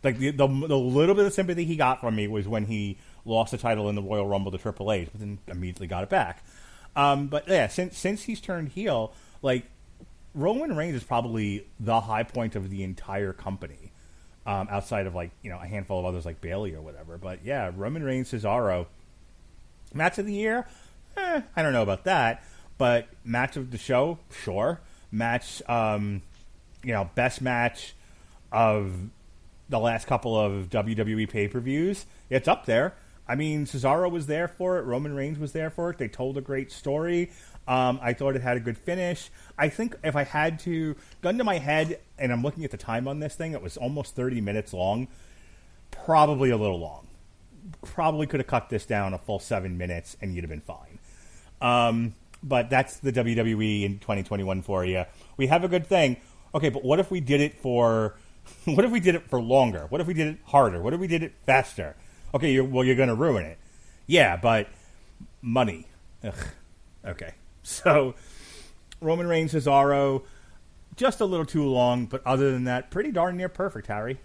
Like, the little bit of sympathy he got from me was when he lost the title in the Royal Rumble to Triple H, but then immediately got it back. But yeah, since he's turned heel, like, Roman Reigns is probably the high point of the entire company, outside of like a handful of others like Bayley or whatever. But yeah, Roman Reigns, Cesaro, match of the year. I don't know about that, but match of the show, sure. Match, best match of the last couple of WWE pay-per-views. It's up there. I mean, Cesaro was there for it. Roman Reigns was there for it. They told a great story. I thought it had a good finish. I think if I had to, gun to my head, and I'm looking at the time on this thing, it was almost 30 minutes long. Probably a little long. Probably could have cut this down a full 7 minutes, and you'd have been fine. But that's the WWE in 2021 for you. We have a good thing. Okay, but what if we did it for... What if we did it for longer? What if we did it harder? What if we did it faster? Okay, you're going to ruin it. Yeah, but money. Ugh. Okay. So, Roman Reigns, Cesaro, just a little too long, but other than that, pretty darn near perfect, Harry.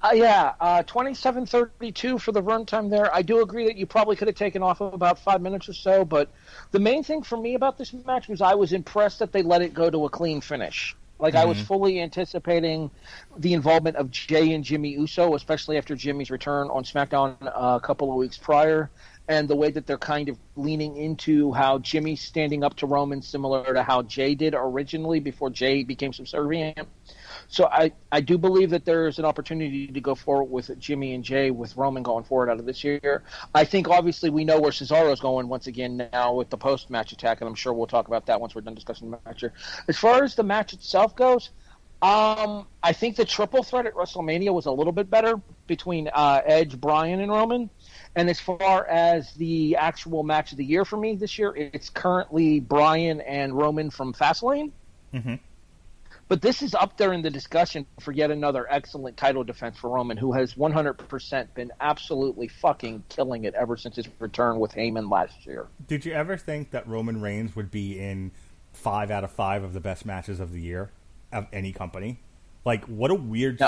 27:32 for the runtime there. I do agree that you probably could have taken off about 5 minutes or so, but the main thing for me about this match was I was impressed that they let it go to a clean finish. Like, I was fully anticipating the involvement of Jay and Jimmy Uso, especially after Jimmy's return on SmackDown a couple of weeks prior, and the way that they're kind of leaning into how Jimmy's standing up to Roman, similar to how Jay did originally before Jay became subservient. So I do believe that there is an opportunity to go forward with Jimmy and Jay with Roman going forward out of this year. I think obviously we know where Cesaro's going once again now with the post-match attack, and I'm sure we'll talk about that once we're done discussing the match here. As far as the match itself goes, I think the triple threat at WrestleMania was a little bit better between Edge, Bryan, and Roman. And as far as the actual match of the year for me this year, it's currently Bryan and Roman from Fastlane. Mm-hmm. But this is up there in the discussion for yet another excellent title defense for Roman, who has 100% been absolutely fucking killing it ever since his return with Heyman last year. Did you ever think that Roman Reigns would be in 5 out of 5 of the best matches of the year of any company? Like, what a weird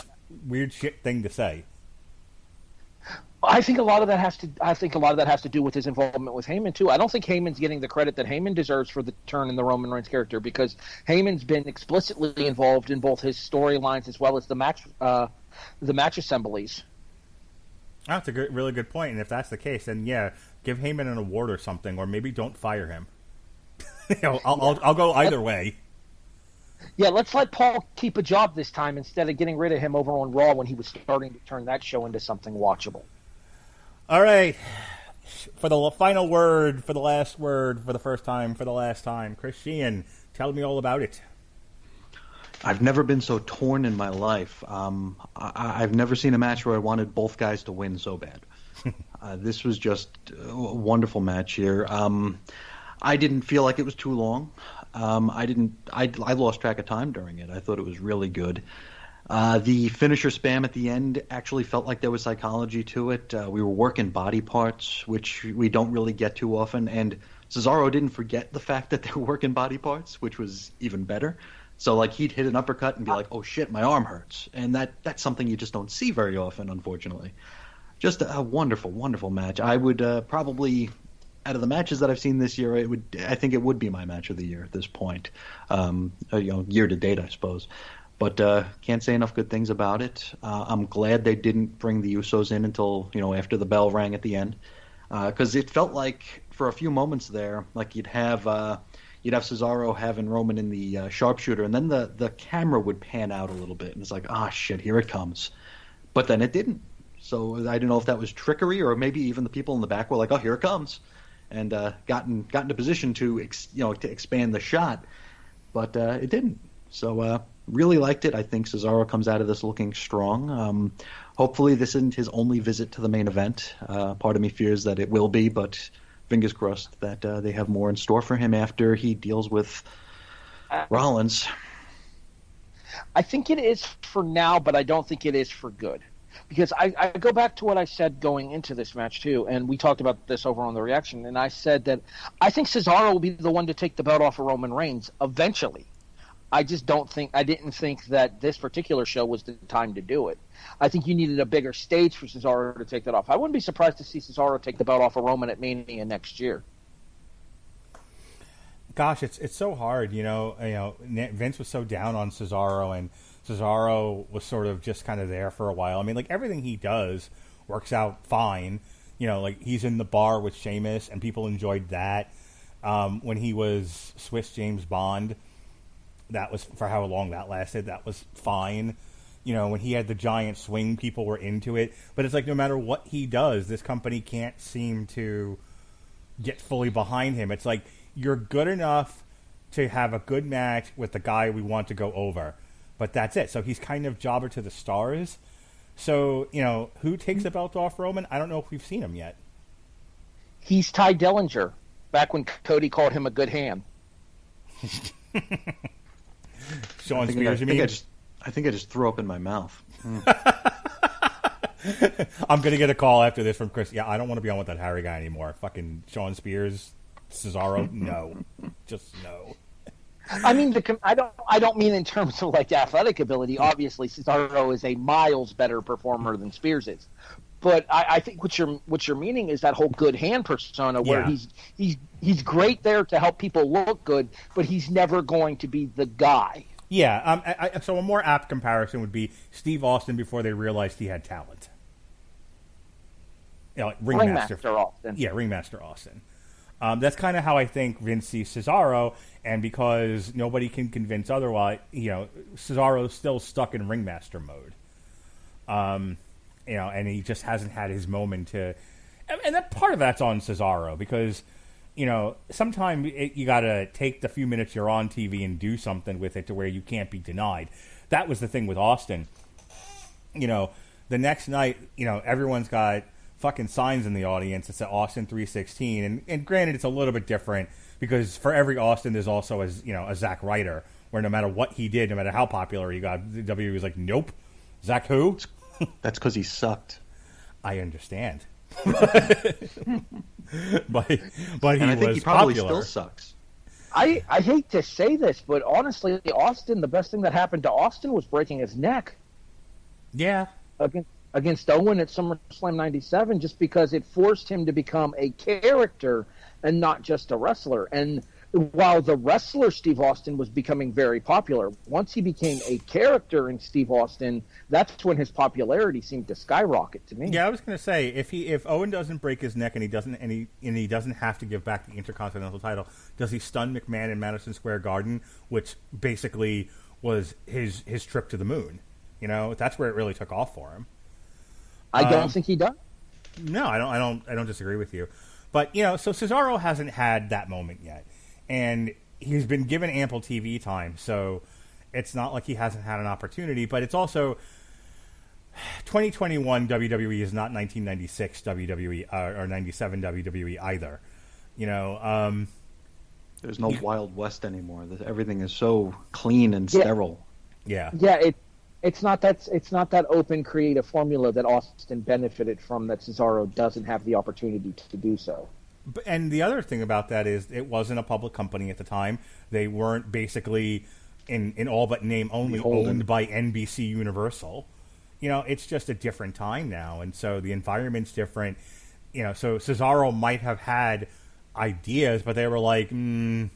shit thing to say. I think a lot of that has to do with his involvement with Heyman too. I don't think Heyman's getting the credit that Heyman deserves for the turn in the Roman Reigns character, because Heyman's been explicitly involved in both his storylines as well as the match assemblies. That's a really good point. And if that's the case, then yeah, give Heyman an award or something, or maybe don't fire him. I'll go either way. Yeah, let's let Paul keep a job this time instead of getting rid of him over on Raw when he was starting to turn that show into something watchable. All right. For the final word, for the last word, for the first time, for the last time, Chris Sheehan, tell me all about it. I've never been so torn in my life. I've never seen a match where I wanted both guys to win so bad. This was just a wonderful match here. I didn't feel like it was too long. I lost track of time during it. I thought it was really good. The finisher spam at the end actually felt like there was psychology to it. We were working body parts, which we don't really get too often. And Cesaro didn't forget the fact that they were working body parts, which was even better. So, like, he'd hit an uppercut and be like, oh, shit, my arm hurts. And that's something you just don't see very often, unfortunately. Just a wonderful, wonderful match. I would probably... Out of the matches that I've seen this year, I think it would be my match of the year at this point. Year to date, I suppose. But can't say enough good things about it. I'm glad they didn't bring the Usos in until after the bell rang at the end, because it felt like for a few moments there, like you'd have Cesaro having Roman in the sharpshooter, and then the camera would pan out a little bit, and it's like, shit, here it comes. But then it didn't. So I don't know if that was trickery, or maybe even the people in the back were like, oh, here it comes. And got into position to expand the shot, but it didn't. So really liked it. I think Cesaro comes out of this looking strong. Hopefully this isn't his only visit to the main event. Part of me fears that it will be, but fingers crossed that they have more in store for him after he deals with Rollins. I think it is for now, but I don't think it is for good. Because I go back to what I said going into this match, too, and we talked about this over on the reaction, and I said that I think Cesaro will be the one to take the belt off of Roman Reigns eventually. I didn't think that this particular show was the time to do it. I think you needed a bigger stage for Cesaro to take that off. I wouldn't be surprised to see Cesaro take the belt off of Roman at Mania next year. Gosh, it's so hard, Vince was so down on Cesaro, and Cesaro was sort of just kind of there for a while. I mean, like, everything he does works out fine. Like, he's in the bar with Sheamus, and people enjoyed that. When he was Swiss James Bond, that was, for how long that lasted, that was fine. when he had the giant swing, people were into it. But it's like no matter what he does, this company can't seem to get fully behind him. It's like you're good enough to have a good match with the guy we want to go over, but that's it. So he's kind of jobber to the stars. So, who takes the belt off Roman? I don't know if we've seen him yet. He's Ty Dillinger, back when Cody called him a good hand. Sean Spears, you mean? I think I just threw up in my mouth. I'm going to get a call after this from Chris. Yeah, I don't want to be on with that Harry guy anymore. Fucking Sean Spears, Cesaro, no. Just no. I mean, I don't mean in terms of like athletic ability. Obviously, Cesaro is a miles better performer than Spears is. But I think what you're meaning is that whole good hand persona where he's great there to help people look good, but he's never going to be the guy. Yeah. So a more apt comparison would be Steve Austin before they realized he had talent. Like Ringmaster Austin. Yeah, Ringmaster Austin. That's kind of how I think Vince sees Cesaro, and because nobody can convince otherwise, Cesaro's still stuck in Ringmaster mode. And he just hasn't had his moment to... And that part of that's on Cesaro, because, sometimes you got to take the few minutes you're on TV and do something with it to where you can't be denied. That was the thing with Austin. The next night, everyone's got fucking signs in the audience. It's at Austin 316. And granted, it's a little bit different, because for every Austin, there's also a Zack Ryder, where no matter what he did, no matter how popular he got, WWE was like, nope. Zack who? That's because he sucked. I understand. but he I think was he probably popular. Still sucks. I hate to say this, but honestly, Austin, the best thing that happened to Austin was breaking his neck. Yeah. Against Owen at SummerSlam 97, just because it forced him to become a character and not just a wrestler. And while the wrestler Steve Austin was becoming very popular, once he became a character in Steve Austin, that's when his popularity seemed to skyrocket to me. Yeah, I was going to say if Owen doesn't break his neck and he doesn't have to give back the Intercontinental title, does he stun McMahon in Madison Square Garden, which basically was his trip to the moon? That's where it really took off for him. I don't think he does. No, I don't disagree with you. But so Cesaro hasn't had that moment yet. And he's been given ample TV time, so it's not like he hasn't had an opportunity. But it's also 2021 WWE is not 1996 WWE or 97 WWE either. There's no Wild West anymore. Everything is so clean and sterile. Yeah. Yeah. It's not that open creative formula that Austin benefited from that Cesaro doesn't have the opportunity to do so. And the other thing about that is it wasn't a public company at the time. They weren't basically, in all but name only, owned by NBC Universal. It's just a different time now, and so the environment's different. So Cesaro might have had ideas, but they were like, the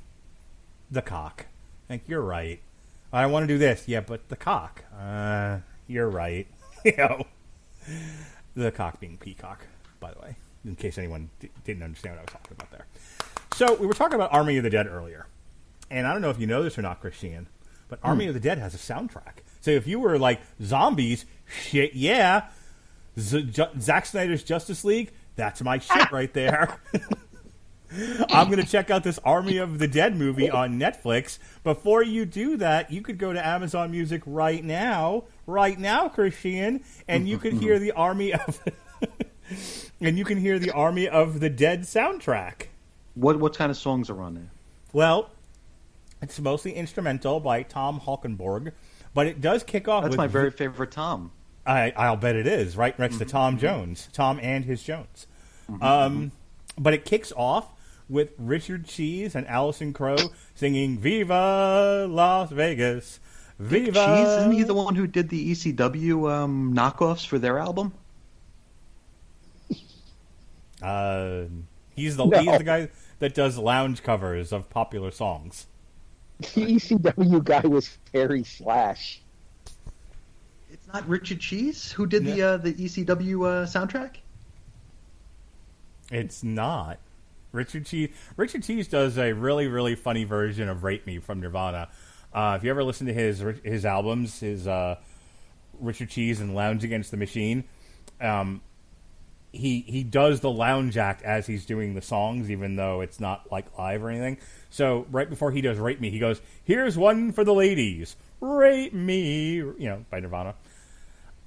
cock. Like, you're right. I want to do this. Yeah, but the cock. You're right. The cock being Peacock, by the way, in case anyone didn't understand what I was talking about there. So we were talking about Army of the Dead earlier. And I don't know if you know this or not, Chris Sheehan, but Army of the Dead has a soundtrack. So if you were like, zombies, shit, yeah. Zack Snyder's Justice League, that's my shit right there. I'm going to check out this Army of the Dead movie on Netflix. Before you do that, you could go to Amazon Music right now, Chris Sheehan, and you could hear the Army of the Dead soundtrack. What kind of songs are on there? Well, it's mostly instrumental by Tom Holkenborg, but it does kick off. That's my very favorite Tom. I'll bet it is, right next to Tom Jones, Tom and his Jones. But it kicks off with Richard Cheese and Allison Crowe singing "Viva Las Vegas." Viva. Cheese, isn't he the one who did the ECW knockoffs for their album? He's the guy that does lounge covers of popular songs. The ECW guy was Terry Slash. It's not Richard Cheese who did the ECW soundtrack? It's not. Richard Cheese does a really, really funny version of "Rape Me" from Nirvana. If you ever listen to his albums, his Richard Cheese and Lounge Against the Machine, he does the lounge act as he's doing the songs, even though it's not like live or anything. So right before he does Rape Me, he goes, "Here's one for the ladies, Rape Me," by Nirvana.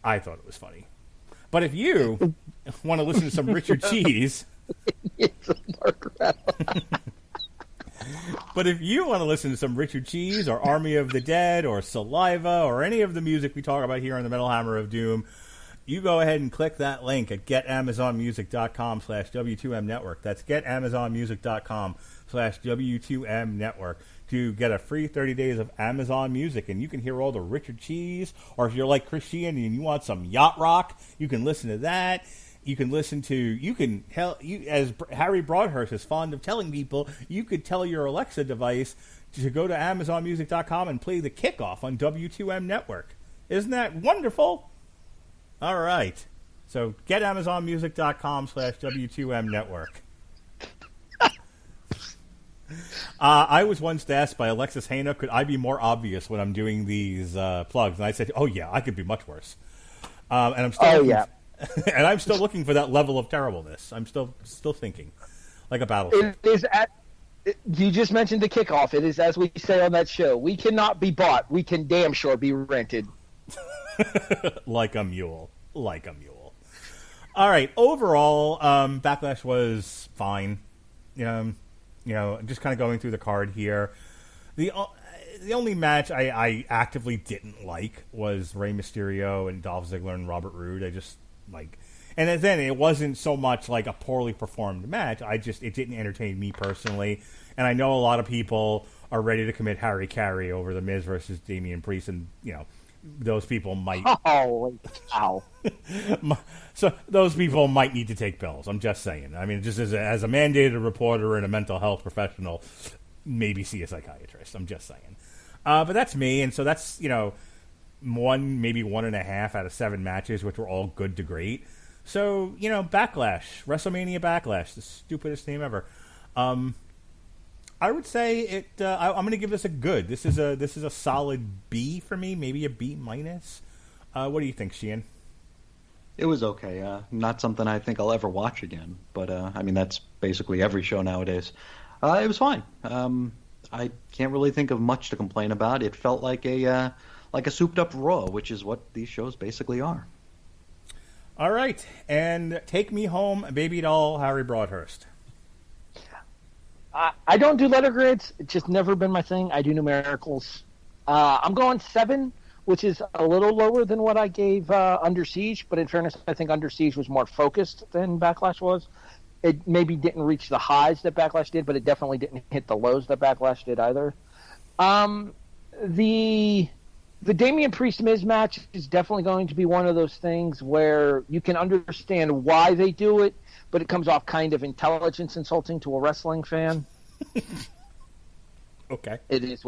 I thought it was funny. But if you want to listen to some Richard Cheese, but if you want to listen to some Richard Cheese or Army of the Dead or Saliva or any of the music we talk about here on the Metal Hammer of Doom, you go ahead and click that link at getamazonmusic.com/W2M network. That's getamazonmusic.com/W2M network to get a free 30 days of Amazon Music, and you can hear all the Richard Cheese, or if you're like Chris Sheehan and you want some yacht rock, you can listen to that. You can listen to, as Harry Broadhurst is fond of telling people, you could tell your Alexa device to go to AmazonMusic.com and play the kickoff on W2M network. Isn't that wonderful? All right. So get AmazonMusic.com/W2M network. I was once asked by Alexis Hana, could I be more obvious when I'm doing these plugs? And I said, oh, yeah, I could be much worse. And I'm still and I'm still looking for that level of terribleness. I'm still thinking, like a battleship. You just mentioned the kickoff. It is, as we say on that show, we cannot be bought. We can damn sure be rented. Like a mule. All right. Overall, Backlash was fine. Just kind of going through the card here. The only match I actively didn't like was Rey Mysterio and Dolph Ziggler and Robert Roode. I just and then it wasn't so much like a poorly performed match. It didn't entertain me personally. And I know a lot of people are ready to commit Harry Carey over The Miz versus Damian Priest, and those people might. Oh, wow. So those people might need to take pills. I'm just saying. I mean, just as a mandated reporter and a mental health professional, maybe see a psychiatrist. I'm just saying. But that's me, and so that's maybe 1.5 out of 7 matches, which were all good to great. So Backlash, WrestleMania Backlash, the stupidest name ever. I would say it. I'm going to give this a good. This is a solid B for me, maybe a B minus. What do you think, Sheehan? It was okay. Not something I think I'll ever watch again, but I mean that's basically every show nowadays. It was fine. I can't really think of much to complain about. It felt like a souped up Raw, which is what these shows basically are. All right, and take me home, baby doll, Harry Broadhurst. I don't do letter grids. It's just never been my thing. I do numericals. I'm going 7, which is a little lower than what I gave Under Siege, but in fairness, I think Under Siege was more focused than Backlash was. It maybe didn't reach the highs that Backlash did, but it definitely didn't hit the lows that Backlash did either. The Damian Priest Miz match is definitely going to be one of those things where you can understand why they do it, but it comes off kind of intelligence insulting to a wrestling fan. Okay. It is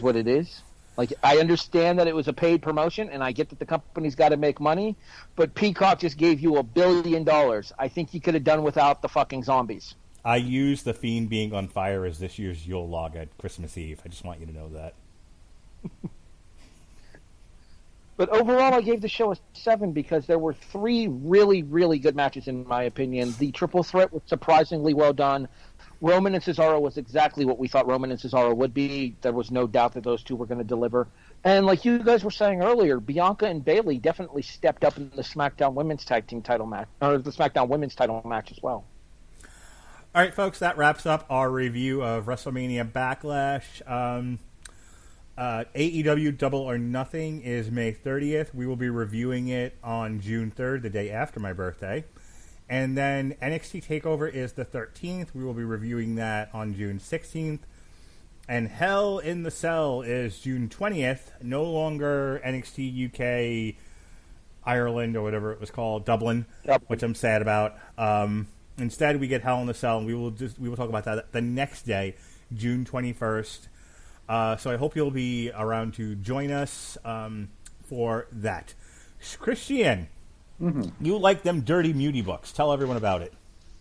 what it is. Like, I understand that it was a paid promotion, and I get that the company's got to make money, but Peacock just gave you $1 billion. I think you could have done without the fucking zombies. I used The Fiend being on fire as this year's Yule log at Christmas Eve. I just want you to know that. But overall, I gave the show a 7 because there were 3 really, really good matches, in my opinion. The triple threat was surprisingly well done. Roman and Cesaro was exactly what we thought Roman and Cesaro would be. There was no doubt that those two were going to deliver. And like you guys were saying earlier, Bianca and Bayley definitely stepped up in the SmackDown Women's Tag Team title match, or the SmackDown Women's title match as well. All right, folks, that wraps up our review of WrestleMania Backlash. AEW Double or Nothing is May 30th. We will be reviewing it on June 3rd, the day after my birthday. And then NXT TakeOver is the 13th. We will be reviewing that on June 16th. And Hell in the Cell is June 20th. No longer NXT UK Ireland or whatever it was called, Dublin, which I'm sad about. Instead, we get Hell in the Cell, and we will talk about that the next day, June 21st. So I hope you'll be around to join us for that. Christian, you like them dirty mutie books. Tell everyone about it.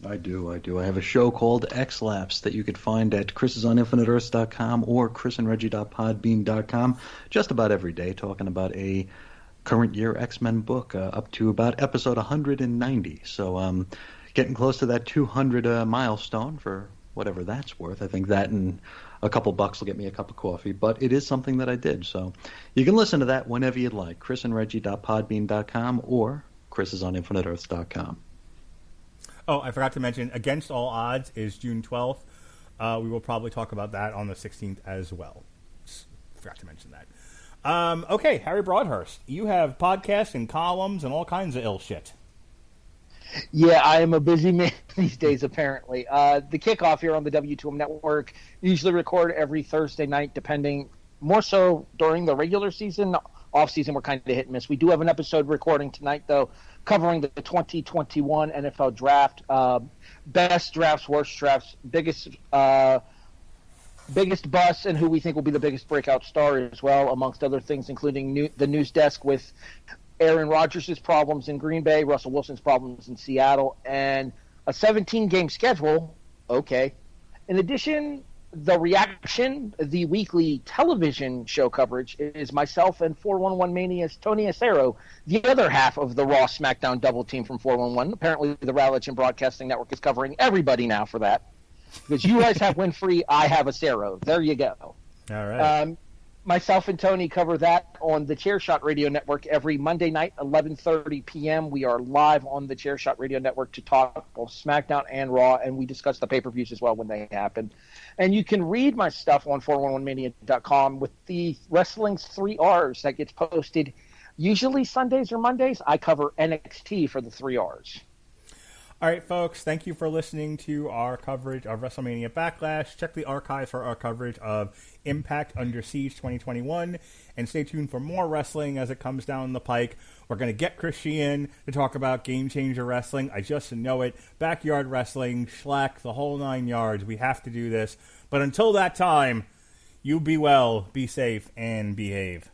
I do. I have a show called X-Lapse that you could find at chrisisoninfiniteearths.com or chrisandreggie.podbean.com just about every day, talking about a current year X-Men book up to about episode 190. So getting close to that 200 milestone for whatever that's worth. I think that and a couple bucks will get me a cup of coffee, but it is something that I did. So you can listen to that whenever you'd like. chrisandreggie.podbean.com or chrisisoninfiniteearths.com. Oh, I forgot to mention, Against All Odds is June 12th. We will probably talk about that on the 16th as well. Forgot to mention that. Okay, Harry Broadhurst, you have podcasts and columns and all kinds of ill shit. Yeah, I am a busy man these days, apparently. The kickoff here on the W2M network, usually record every Thursday night, depending more so during the regular season. Off season, we're kind of hit and miss. We do have an episode recording tonight, though, covering the 2021 NFL draft. Best drafts, worst drafts, biggest busts, and who we think will be the biggest breakout star as well, amongst other things, including the news desk with Aaron Rodgers' problems in Green Bay, Russell Wilson's problems in Seattle, and a 17-game schedule. Okay. In addition, the reaction, the weekly television show coverage is myself and 411 Mania's Tony Acero, the other half of the Raw SmackDown double team from 411. Apparently, the Religion Broadcasting Network is covering everybody now for that. Because you guys have Winfrey, I have Acero. There you go. All right. Myself and Tony cover that on the Chairshot Radio Network every Monday night, 11:30 p.m. We are live on the Chairshot Radio Network to talk both SmackDown and Raw, and we discuss the pay-per-views as well when they happen. And you can read my stuff on 411mania.com with the Wrestling's 3 Rs that gets posted usually Sundays or Mondays. I cover NXT for the 3 Rs. All right, folks, thank you for listening to our coverage of WrestleMania Backlash. Check the archives for our coverage of Impact Under Siege 2021, and stay tuned for more wrestling as it comes down the pike. We're going to get Chris Sheehan to talk about Game Changer Wrestling. I just know it. Backyard wrestling, Schlack, the whole 9 yards. We have to do this. But until that time, you be well, be safe, and behave.